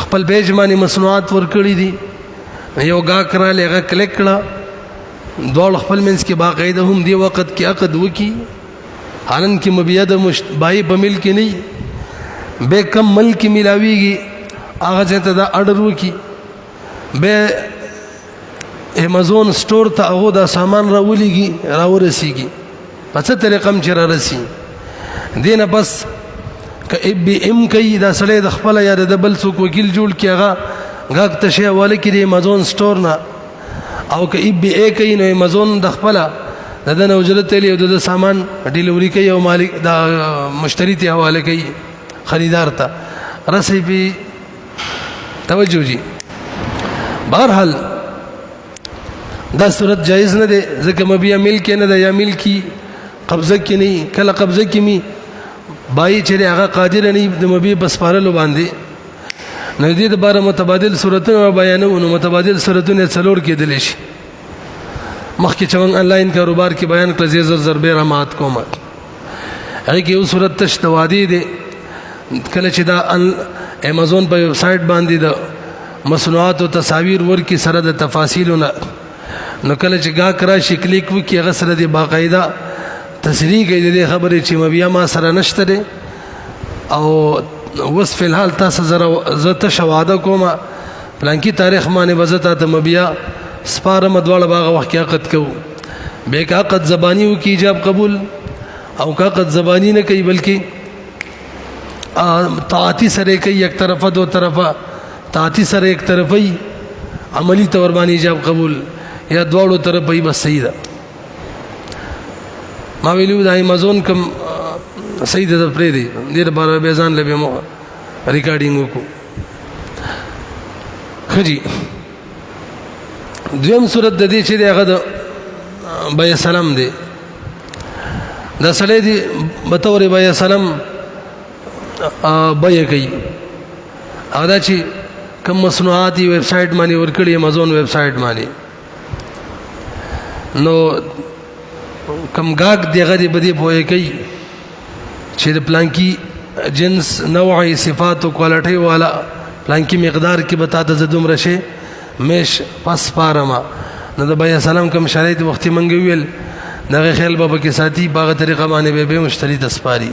خپل پیج باندې مصنوعات ورکړي دي یو گا کرا لغه کلیک کړه دوه خپل منځ کې باقاعده هم دی وخت کې عقد وکي حالن کې مبيع د بای په ملک نه به کم ملک ملاويږي هغه ته دا اډر وکي به امازون سٹور ته هغه دا سامان راولېږي راورسیږي په څه طریقه هم چر راسي دینه بس که ای بی ام کوي دا سړی د خپل یا د بل څوک وکیل جوړ کی هغه غاک ته شی واله کړي امازون سٹور نه او که ای بی ای کوي نو امازون د خپل د نه اجرت لی او د سامان ډیلیوري کوي او مالک دا مشتری ته حواله کوي خریدار ته رسي به توجه جی بهرحال دا صورت جایز نه ده ځکه مبيع ملک نه ده یا ملکی قبضه کې نه کله قبضه کې می بای چې هغه قادر نه د مبي بسپارلو باندې نو دې د بار متبادل صورتونه بیانونه نو متبادل صورتونه څلور کېدل شي مخکې چې موږ انلاین کاروبار کې بیان کړی زر زر به رحمت کوم هغه کې یو صورت تشتوادي دي کله چې دا امازون په ویب سټ باندې د مصنوعات او تصاویر ورکی سره د تفاصیلونه نو کله چې گا کرا شي کلیک وکي هغه سره د باقاعده تصریح کوي د خبرې چې مبيع ما سره نشته دي او وس فی الحال تاسو زه شواده کوم پلانکی تاریخ باندې وزتا ته مبيع سپاره مدواله باغ وخت کې عقد کو به کا عقد زبانی او کی ایجاب قبول او کا عقد زبانی نه کوي بلکې طاعتی سره کوي یک طرفه دو طرفه طاعتی سره یک طرفي عملی تور باندې ایجاب قبول یا دواړو طرفه بس صحیح ده ما ویلو د امازون کوم صحیح ده پرې دی ډیر بار به ځان لبه مو ریکارډینګ وکړو خجی دویم صورت د دې چې هغه د بیا سلام دی د سړی دی بتور بیا سلام بیا کوي دا چې کوم مصنوعات ویب سټ باندې ورکړي امازون ویب سټ باندې نو کم گاګ دغه دی بدی پوهه کوي چې د پلانکی جنس نوعي صفات او کوالټي والا پلانکی مقدار کې بتا د زدوم رشه مش پس پارما نو د بیا سلام کوم شرایط وخت منګویل دغه خیال بابا کې ساتي باغه طریقه باندې به مشتری تسپاري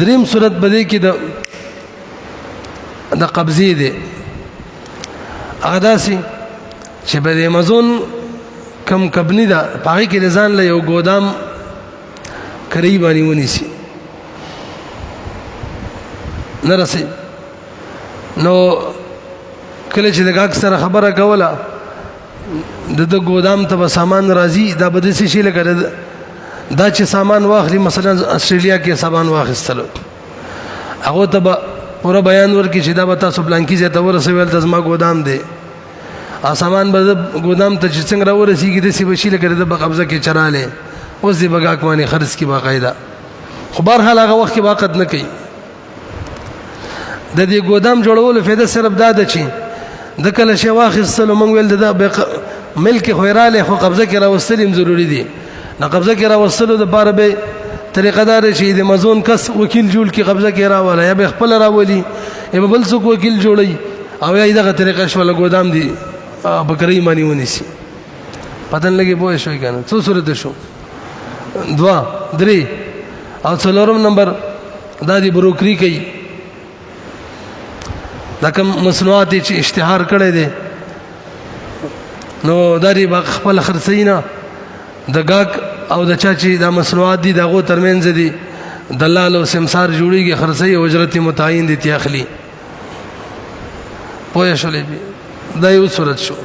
دریم صورت بده کې د قبضې دی اغداسي چې په امازون کم کمپنی دا پاره کې ځان له یو ګودام قریب باندې ونیسي نرسي نو کله چې د غاک سره خبره کوله د ګودام ته به سامان راځي دا به داسې شي لکه دا چې سامان واخلي مثلا استرالیا کې سامان واخیستلو هغه ته به پوره بیان ورکړي چې دا به تاسو پلانکي ځای ته ورسوي هلته زما ګودام دی سامان به ګودام ته چې څنګه راورسېږي داسې به شي لکه د به قبضه کې چرالی اوس دې به ګاک باندې خرڅ کړي باقاعده خو بهرحال هغه وخت کې باقت نه کوي د دې ګودام جوړولو فایده صرف دا ده چې د کله شی واخیستلو موږ ویل د ملک خو رالی خو قبضه کې راوستل هم ضروري دي نه قبضه کې راوستلو دپاره به طریقه دار چې د مزون کس وکیل جوړ کې قبضه کې راوله یا به خپل راولي یا به بل څوک وکیل جوړي او یا دغه طریقه شوله ګودام دی بکرۍ باندې ونیسي پتن لګي پوه شوي که نه څو صورت شو 2 3 او 4 نمبر دا دی بروکري کوي دا کوم مصنوعات چې اشتهار کړی دی نو دا دی خپل خرڅوي نه د ګاک او د چا چې دا مصنوعات دي د هغو ترمنځ دي دلال او سمسار جوړېږي خرڅوي او اجرت متعین دي تې اخلي پوه شولې دا یو صورت شو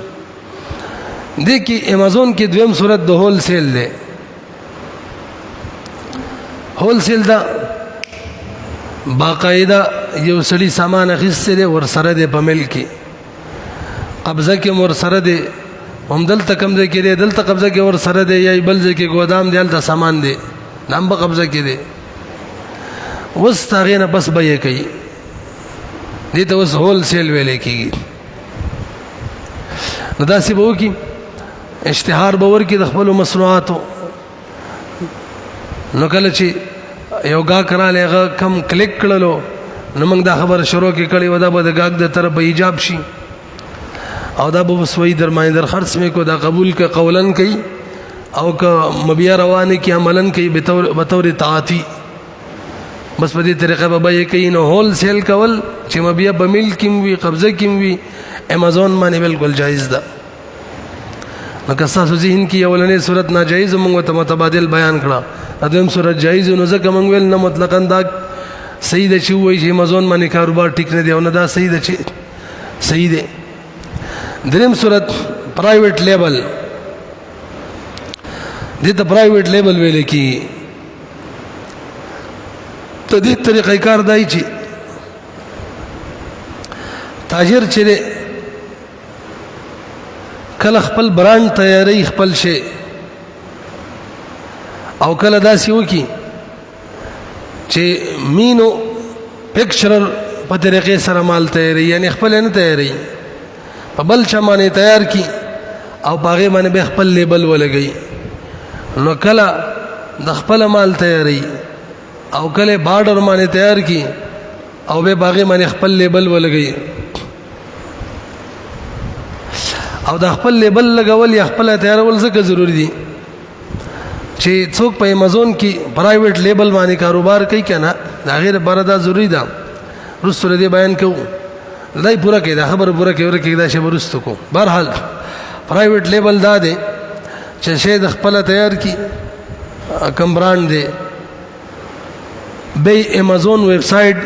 دې کې امازون کې دویم صورت د هول سیل دی هول سیل دا باقاعده یو سړي سامان اخیستی دی ورسره دی په مل کې قبضه کې ورسره دی هم دلته کوم ځای کې دی دلته قبضه کې ورسره دی یا بل ځای کې ګودام دی هلته سامان دی دا هم په قبضه کې دی اوس د هغې نه بس بیې کوي دې ته اوس هول سیل ویلی کېږي نو داسې به وکړي اشتهار به ورکړي د خپلو مصنوعاتو نو کله چې یو ګاک رالی هغه کم کلیک کړلو نو موږ دا خبره شروع کې کړې وه دا به د ګاک د طرف به ایجاب شي او دا به وسوي در باندې در خرڅ مې کو دا قبول که قولاً کوي او که مبیا روانه کې عملاً کوي بطور طاعتي بس په دې طریقه به بیې کوي نو هول سیل کول چې مبیا په مل کې وي قبضه کې وي امازون باندې بالکل جایز ده نو که ستاسو ذهن کې اولنۍ صورت ناجایز موږ ورته متبادل بیان کړه دویم صورت جایز نو ځکه موږ ویل نه مطلقاً دا صحیح ده چې ووایي چې امازون باندې کاروبار ټیک نه دی او نه دا صحیح ده چې صحیح دی دریم صورت پرایویټ لیبل دې ته پرایویټ لیبل ویل کېږي ته دې طریقې کار دی چې تاجر چې دی کله خپل برانډ تیاری خپل شي او کله داسې وکړي چې مینو پکچرر په طریقې سره مال تیاری یعنی خپل نه تیاری په بل چا باندې تیار کی او په هغې باندې به خپل لیبل ولګوي نو کله د خپل مال تیاری او کله بارډر باندې تیار کی او به په هغې باندې خپل لیبل ولګوي او د خپل لیبل لګول یا خپل تیارول ځکه ضروري دي چې څوک په امازون کې پرایویټ لیبل باندې کاروبار کوي که نه د هغې لپاره دا ضروري ده وروسته دې بیان کوو دا یې پوره کوي دا خبره پوره کوي ورکې دا شی به وروسته کوو بهرحال پرایویټ لیبل دا دی چې شی د خپله تیار کړي کوم برانډ دی به امازون ویب سایټ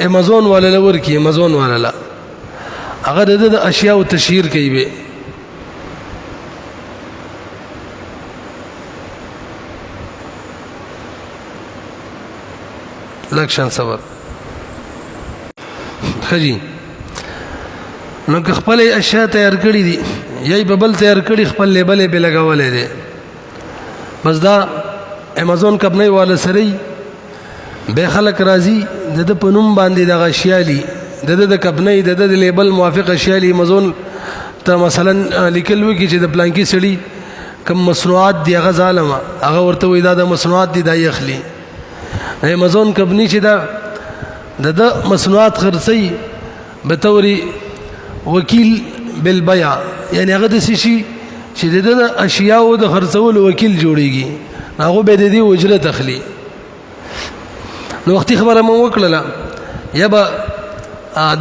امازون والا له ورکړي امازون والا له هغه د د اشیاو تشهیر کوي به لکشن صبر خجی نو که خپل اشیاء تیار کړي دي یا په بل تیار کړي خپل لیبل به لګولې دي بس دا امازون کمپنۍ والا سره به خلک راضي د په نوم باندې د اشیاء د کمپنۍ د لیبل موافق اشیاء امازون ته مثلا لیکل وي چې د پلانکی سړي کم مصنوعات دی هغه ظالم هغه ورته وي دا د مصنوعات دي دا یخلي امازون کمپنۍ چې دا د مصنوعات خرڅي به توري وکیل بالبيع یعنی هغه د شي چې د اشیاء او د خرڅولو وکیل جوړيږي هغه به د دې اجرت اخلي نو وختي خبره مو وکړه یا به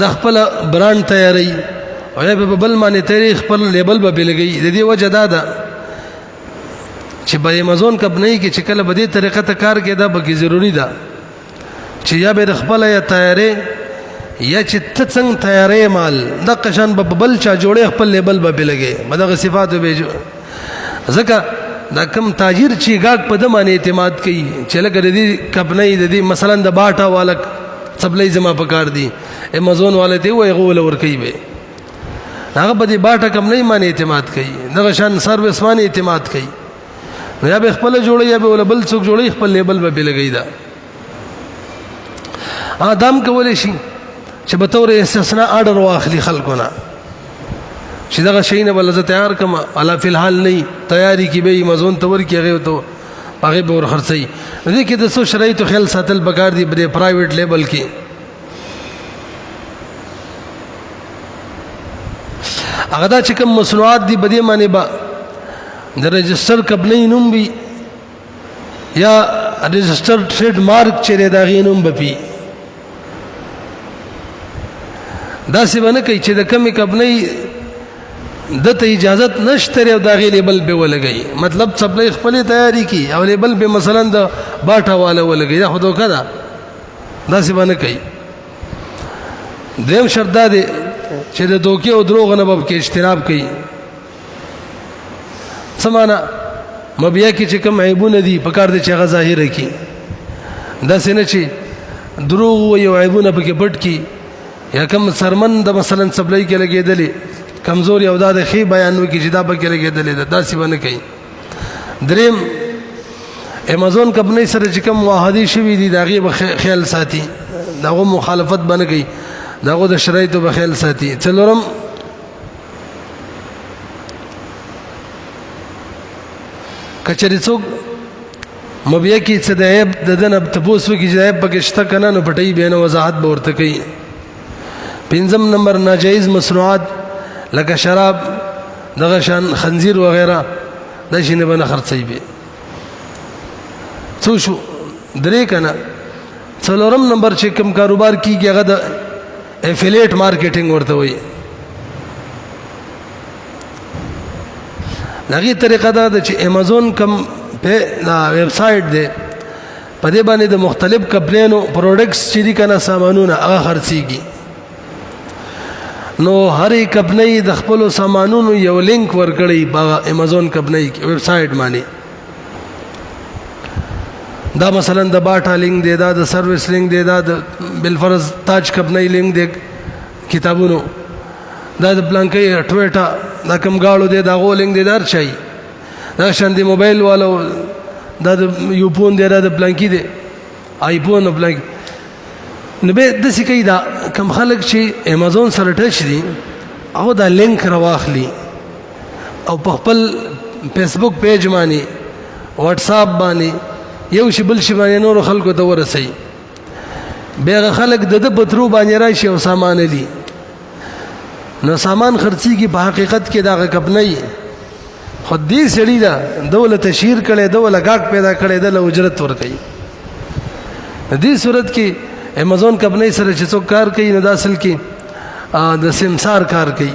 د خپل برانډ تیاری او یا به بل باندې تیاری خپل لیبل به لګي د دې وجه دا ده چې په امازون کمپنۍ کې چې کله به دې طریقه ته کار کې دا به ضروری ده چې یا به خپل یا تیاری یا چې ته څنګه تیارې مال د قشان په بل چا جوړې خپل لیبل به لګي مدغه صفات به ځکه دا کم تاجر چې گاګ په د باندې اعتماد کوي چې لکه د دې کمپنۍ د دې مثلا د باټا والا سپلای زما په کار دی امازون والا ته وای غول ور کوي به هغه په دې باټا کمپنۍ باندې اعتماد کوي دغه شان سروس باندې اعتماد کوي نو یا به خپل جوړي یا به بل څوک جوړي خپل لیبل به لګي دا ادم کولای شي چې به تور استثناء آرډر واخلي خلکونه چې دغه شي نه بل زه تیار کما الا فی الحال نه تیاری کی به مزون تور کی هغه ته هغه به ور خرڅي دې کې د سو شرایط خیال ساتل بګار دی په پرایویټ لیبل کې هغه دا چې کوم مصنوعات دی بده معنی با د رجستر کمپنۍ نوم وي یا رجستر ټریډ مارک چې دا غینوم بپی دا څه باندې کوي چې د کمی کمپنۍ دته اجازت نشته او دا غي لیبل به ولګي مطلب سپلای خپل تیاری کی او لیبل به مثلا د باټا والا ولګي دا خودو کړه دا څه باندې کوي دیم شرط ده چې د دوکي او دروغ نه به کې اجتناب کوي سمانا مبیا کې چې کوم عیبونه دي په کار دي چې هغه ظاهر کی دا څنګه چې دروغ او عیبونه په کې پټ کی یا کوم سرمن د مثلا سپلای کې لګېدلې کمزوري او دا د خي بیانو کې جدا به کې لګېدلې دا څه باندې کوي دریم امازون کمپنۍ سره چې کوم واحدي شوی دي داغه به خیال ساتي داغه مخالفت باندې کوي داغه د شرایطو به خیال ساتي څلورم کچری څوک مبیا کې څه د عیب د دنه تاسو کې جایب پکې شته کنه نو پټي به نو وضاحت به ورته کوي پنځم نمبر ناجایز مصنوعات لکه شراب دغه شان خنزیر وغیرہ د شینه باندې خرڅي به څو شو درې کنه څلورم نمبر چې کوم کاروبار کیږي هغه د افیلیټ مارکیټینګ ورته وایي دغه طریقه دا چې امازون کم په ویب سټ دی په دې باندې د مختلف کمپنیونو پروډکټس چې دي کنه سامانونه هغه خرڅيږي نو هرې کمپنۍ د خپل سامانونو یو لینک ورکړي په امازون کمپنۍ ویب سټ باندې دا مثلا د باټا لینک دی دا د سروس لینک دی دا د بالفرض تاج کمپنۍ لینک دی کتابونو دا د بلانکې ټویټا دا کوم گاړو دی دا غو لینک دی دار چي دا شان دی موبایل والو دا د یوفون دی دا د بلانکی دی آیفون بلانک نو به د څه کوي دا کم خلک چې امازون سره ټچ دي او دا لینک راواخلي او په خپل فیسبوک پیج باندې واتس اپ باندې یو شی بل شی باندې نور خلکو ته ورسي بیغه خلک د پترو باندې راشي او سامان دي نو سامان خرڅي کی په حقیقت کې دا کمپنۍ خود دې سړي دا دولت تشهیر کړي دولت غاټ پیدا کړي د اجرت ور کوي دې صورت کې امازون کمپنۍ سره چې څوک کار کوي نو د اصل کې د سمسار کار کوي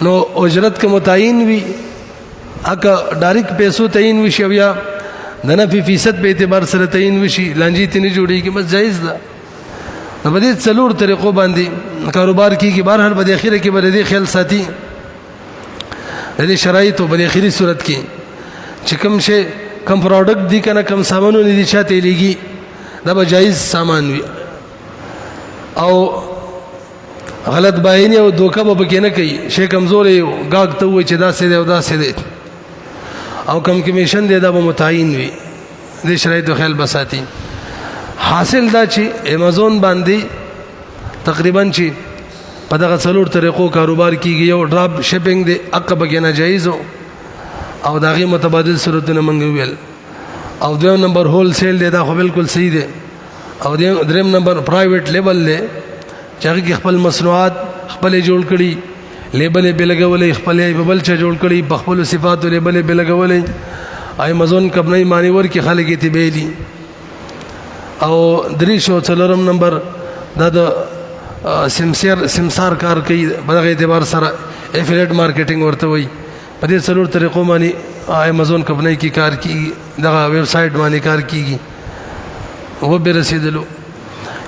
نو اجرت کې متعین وي اګه ډایرکټ پیسو تعین وشي یا د 90% په اعتبار سره تعین وشي لانجی ته نه جوړیږي بس جایز ده نو په دې څلور طریقو باندې کاروبار کیږي بهر په اخیره کې به دې خیال ساتي د دې شرایطو په اخیری صورت کې چې کوم شی کوم پروډکټ دي کنه کوم سامانونه دي چاته لګي دا به جایز سامان وي او غلط باینه او دوکه به کې نه کوي شی کمزوري غاګ ته وي چې دا څه دی او دا څه دی او کم کمیشن دی دا به متعین وي دې شرایطو خیال بساتي حاصل دا چې امازون باندې تقریبا چې په دغه څلور طریقو کاروبار کیږي یو ډراپ شپینګ دی عقب کې ناجایز او داغي متبادل صورتونه منګ ویل او دویم نمبر هول سیل دی دا خو بالکل صحیح دی او دریم نمبر پرایویټ لیبل دی چې هغه خپل مصنوعات خپل جوړ کړي لیبل به لګولې خپل بل چا جوړ کړي په خپل صفات لیبل به لګولې امازون کمپنۍ مانی ور کې خلک ته بیلی او درې شو څلورم نمبر دا د سمسار کار کوي په دغه اعتبار سره افیلیټ مارکیټینګ ورته وي په دې څلور طریقو باندې امازون کمپنۍ کې کار کیږي دغه ویب سټ باندې کار کیږي و به رسیدلو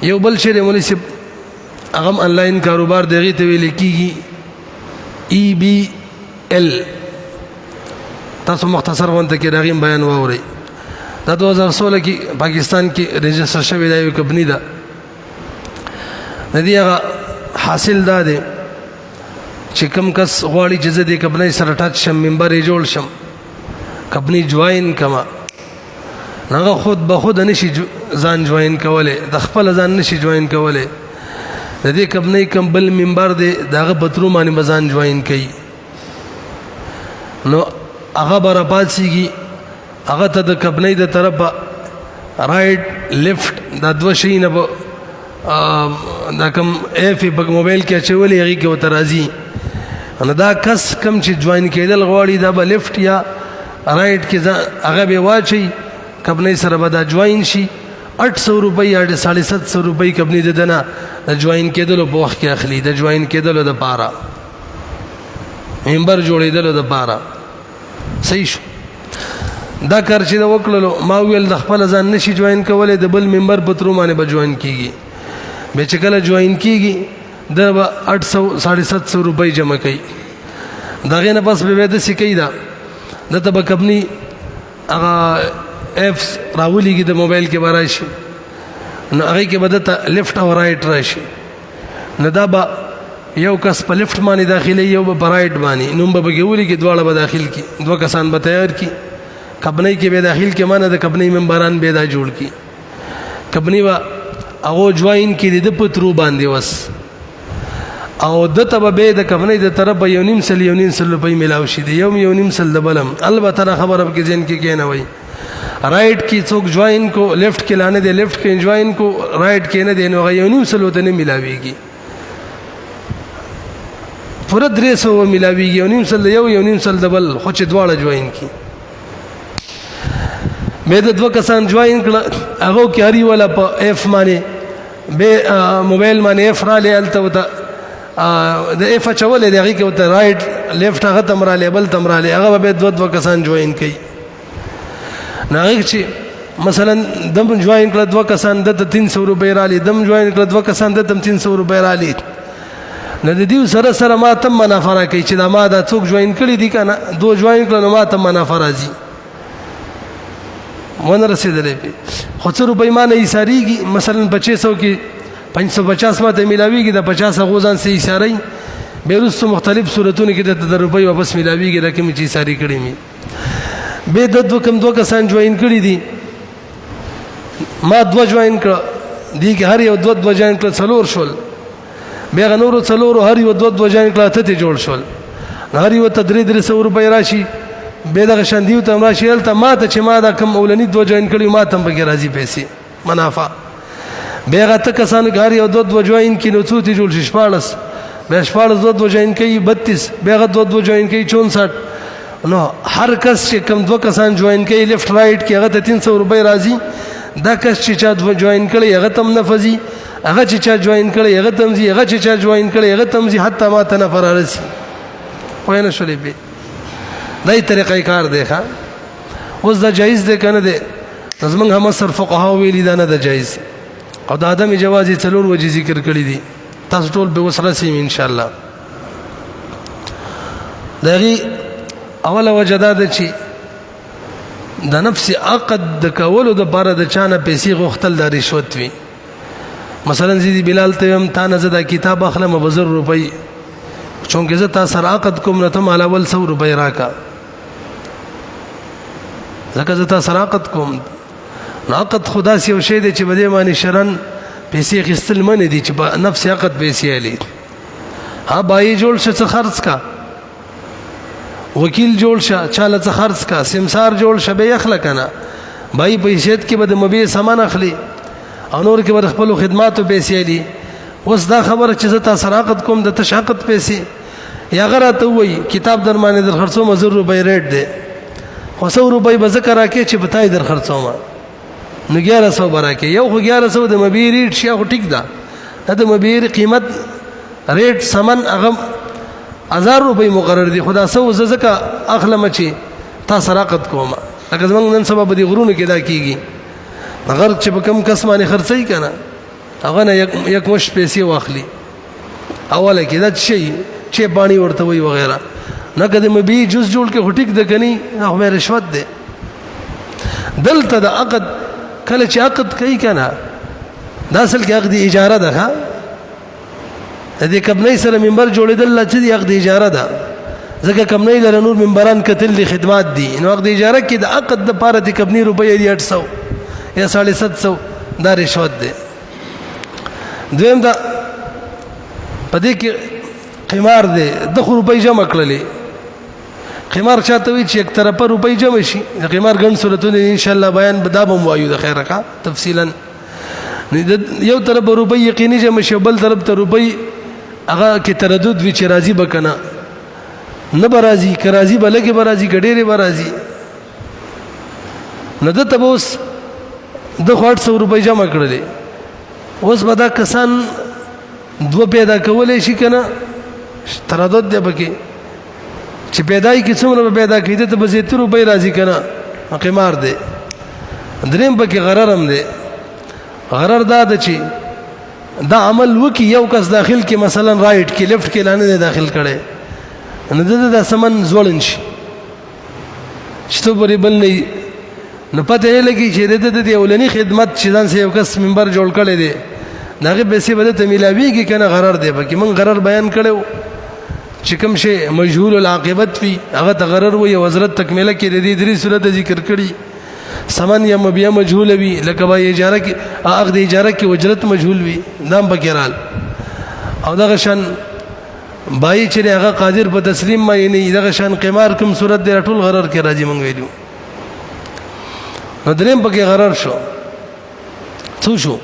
یو بل شی مولوی صاحب هغه آنلاین کاروبار دغه ته ویل کیږي EBL. تاسو مختصر غونډه کې دغه بیان واورئ. دا 2016 کې پاکستان کې رجسټر شوی دی یو کمپنی ده. د دې هغه حاصل دا دی چې کوم کس غواړي چې زه د کمپنۍ سره ټچ شم، ممبر یې جوړ شم، کمپنۍ جوائن کما، هغه خود به خود نشي ځان جوائن کولی، د خپل ځان نشي جوائن کولی. د دې کمپنۍ کوم بل ممبر دی دغه په ترو باندې به ځان جوائن کوي. نو هغه به راپاڅېږي، هغه ته د کمپنۍ د طرفه رایټ لیفټ دا دوه شیونه به دا کوم ایف په موبایل کې اچولي هغې کې ورته راځي. نو دا کس کم چې جوائن کېدل غواړي دا به لیفټ یا رایټ کې هغه به واچي، کمپنۍ سره به دا جوائن شي. 800 روپۍ یا 750 روپۍ کمپنۍ د دنه د جوائن کېدلو په وخت کې اخلي، د جوائن کېدلو د پاره، ممبر جوړېدلو د پاره. صحیح شو. دا کار چې دا وکړلو ما ویل د خپل ځان نشي جوائن کولی، د بل ممبر په ترو باندې به جوائن کېږي. به چې کله جوائن کېږي د به 800 750 روپۍ جمع کوي. د هغې نه پس به داسې کوي دا دته به کمپنۍ هغه ایپس راولیږي د موبایل کې به راشي، نو هغې کې به دته لیفټ او رایټ راشي. نو دا به یو کس په لیفټ باندې داخلي، یو به په رایټ باندې، نوم به پکې ولیکي، دواړه به داخل کړي، دوه کسان به تیار کړي. کمپنۍ کې به داخل کې مانه د کمپنۍ ممبران به دا جوړ کړي. کمپنۍ به هغه جوائن کړي د په ترو باندې وس، او دته به د کمپنۍ د طرفه 1.5 سل روپۍ میلاو شي، د 1.5 سل د بلم. البته خبره کې ځین کې کېنوي رائٹ کی څوک جوائن کو، لیفٹ کې لانے دے لیفٹ کې جوائن کو، رائٹ کې نه دی، نو 1.5 سل ته نه ملاويږي، پوره 300 ملاويږي. 1.5 سل یو 1.5 سل د بل، خو چې دواړه جوائن کی. مې د دوه کسان جوائن کړه، هغه کې هري ولا په اف باندې به موبایل باندې اف را لالته وته د اف چولې دغه کې وته رائټ لیفټ هغه تم را لیبل تم را لې، هغه به دوه کسان جوائن کړي. ناغه چې مثلا دم جوائن کړه دوه کسان د 300 روپۍ را لې، دم جوائن کړه دوه کسان د 300 روپۍ را لې. نه د دې سره ما تم منافع را کوي چې دا ما دا څوک جوائن کړي دي کنه، دوه جوائن کړه نو ما تم منافع راځي. ونه رسیدلې خو څو روپۍ ما نه ایساریږي، مثلا 500 کې 550 ماته ملاويږي، د 50 غوزان سي ایساري به رسو مختلف صورتونو کې د روپۍ واپس ملاويږي، دا کوم چې ایساری کړي می به د دوه کسان جوائن کړي دي، ما دوه جوائن کړه دي کې هر یو دوه جوائن کړه څلور شول، به نورو څلورو هر یو دوه جوائن کړه ته جوړ شول، هر یو ته 300 روپۍ راشي. به دغه شاندیو ته راشي الته ما ته چې ما دا کم اولنی دوه جوائن کړي ما ته به راځي پیسې منافع. به هغه ته کسان هر یو دوه جوائن کړي نو څو ته جوړ شي 14، به 14 دوه جوائن کړي 32، به هغه دوه جوائن کړي 64. نو هر کس چې کم دوه کسان جوائن کړي لیفټ رائټ کې هغه ته 300 روپۍ راځي. دا کس چې چا جوائن کړي هغه تم نفذي، هغه چې چا جوائن کړي هغه تم زی، هغه چې چا جوائن کړي هغه تم زی، حتی ما ته نفر راسي. پوه نه شولې به دای طریقې کار دی ښا. اوس دا جایز دی کنه دی؟ زمونږ هم سر فقها ویلي دا نه ده جایز، او د عدم جواز یې 4 وجې ذکر کړي دي. تاسو ټول به وس رسیم ان شاء الله. دغه اوله وجه دا ده چې د نفس عقد د کولو د بار د چانه پیسې غوښتل د رشوت وي. مثلا زیدی بلال ته هم تا نه زدا کتاب اخلم ب 1000 روپۍ، چونکه زه تا سره عقد کوم نه ته مال اول 100 روپۍ راکا، ځکه زه تا سره عقد کوم. عقد خدا سي او شی دی چې بده معنی شرن پیسې خستل منه دي چې په نفس عقد پیسې علي. ها بای جوړ څه خرڅ کا، وکیل جوړ شه چاله څه خرڅ کا، سمسار جوړ شه به اخلا کنه بای پیسې کې بده مبي سامان اخلي او نور کې ور خپل خدماتو پیسې علي. اوس دا خبره چې زه تا سره عقد کوم د تشاقت پیسې یا غراته وای کتاب در باندې در خرڅو 100 روپۍ ریټ دی، خو 100 روپۍ به ذکر راکې چې بتای در خرڅو ما نو 1100 براکې، یو خو 1100 د مبي ریټ شي خو ټیک ده، د مبي قیمت ریټ سمن هغه 1000 روپۍ مقرر دي، خدا سو زکه اخلم چې تا سره عقد کوم. لکه زمونږ نن سبا به دي غرونو کې دا کیږي، غرق چې په کم کس باندې خرڅي کنه هغه نه یک مش پیسې واخلي اوله کې دا چې پانی ورته وي وغیرہ نه کده مبي جز جوړ کې هټیک د کني هغه رشوت ده دلته د عقد کله چې عقد کوي کنه دا اصل کې عقد اجاره ده ها دې کمنۍ سره منبر جوړېدل لا چې عقد اجاره ده ځکه کمنۍ لره نور منبران کتل دي خدمات دي نو عقد اجاره کې د عقد د پاره د کمنۍ روپۍ دی 800 یا 750 دا رشوت ده دویم دا پدې کې قمار ده د روپۍ جمع کړلې قمار چاته وی چې یک طرفه روپۍ جمع شي د قمار ګڼ صورتونه ان شاء الله بیان بدابم وایو د خیره کا تفصیلا یو طرف روپۍ یقیني جمع شي بل طرف ته روپۍ هغه کې تردد وی چې راضي بکنه نه برازي کرازي بلکې برازي ګډېره برازي نه د تبوس د 800 روپۍ جمع کړلې اوس بدا کسان دو پیدا کولې شي کنه تردد دی بکې چې پیدای کی څومره پیدا کیده ته به 70 روپۍ راځي کنه قمار دی دریم بکې غرر هم دی غرر دا د چې دا عمل وکي یو کس داخل کې مثلا رائټ کې لیفت کې لانه داخل کړي نو د سمن زولن شي چې ته پرې بل نه نه پته لګي چې د اولنی خدمت چې ځان سه یو کس منبر جوړ کړي دي داغه پیسې بده ته ملاويږي کنه غرر دی بکې من غرر بیان کړو چې کوم شی مجهول العاقبت وي هغه ته غرر وي وزرت تکمیله کې د دې درې صورت ذکر کړي سمن یا مبيع مجهول وي لکه با اجاره کې عقد اجاره کې اجرت مجهول وي نام بکرال او دغه شان بای چې هغه قادر په تسلیم ما نه دغه شان قمار کوم صورت دی ټول غرر کې راځي مونږ ویلو نو دریم پکې غرر شو څو شو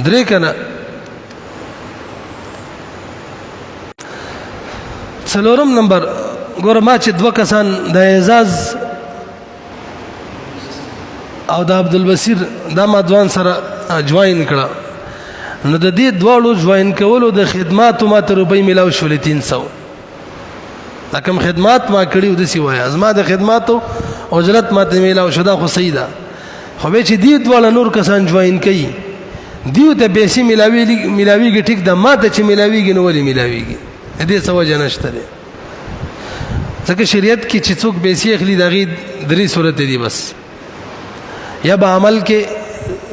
درې کنه څلورم نمبر ګوره ما چې دوه کسان د اعزاز او د عبدالبصیر دا ما ځوان سره جوائن کړه نو د دې دواړو جوائن کولو د خدماتو ما ته روپۍ ملاو شولې 300 دا کوم خدمات ما کړیو د سی وای ازما د خدماتو اجرت ما ته ملاو شو دا خو صحیح ده خو به چې دې دواړه نور کسان جوائن کړي دیو ته پیسې ملاویږي ټیک ده ما ته چې ملاویږي نو ولې ملاویږي دې څه وجه نشته ده ځکه شریعت کې چې څوک پیسې اخلي دغه درې صورت دي بس یا به عمل کې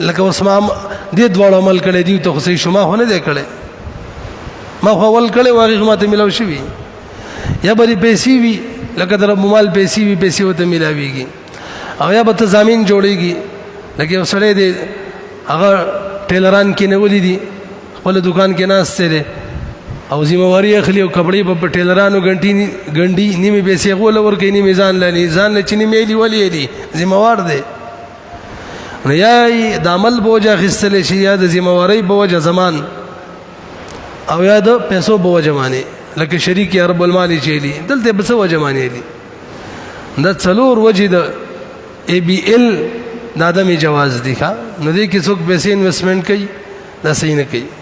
لکه اسمام دې دوړ عمل کړي دی ته خو شما هونه دې کړي ما خو اول کړي واغې ماته ملاو شي یا به پیسې وي لکه در موبایل پیسې وي پیسې وته ملاويږي او یا به ته زمين جوړيږي لکه وسړې دې هغه ټیلران کې نه ولې دي خپل دکان کې ناس سره او ذمہواری اخلي او کپڑے په ټیلرانو غنډي نیمه پیسې غول ورکې نیمه ځان لني ځان نه چني میلي ولې دي ذمہوار دي نو یا د عمل بوجه خستل شي یا د ذمہواری بوجه زمان او یا د پیسو بوجه معنی لکه شریک رب المال چيلي دلته بس وجه معنی دي د څلور وجه د ای بی ال د ادمي جواز دي ښا نو دې کې څوک پیسې انویسټمنٹ کوي دا صحیح نه کوي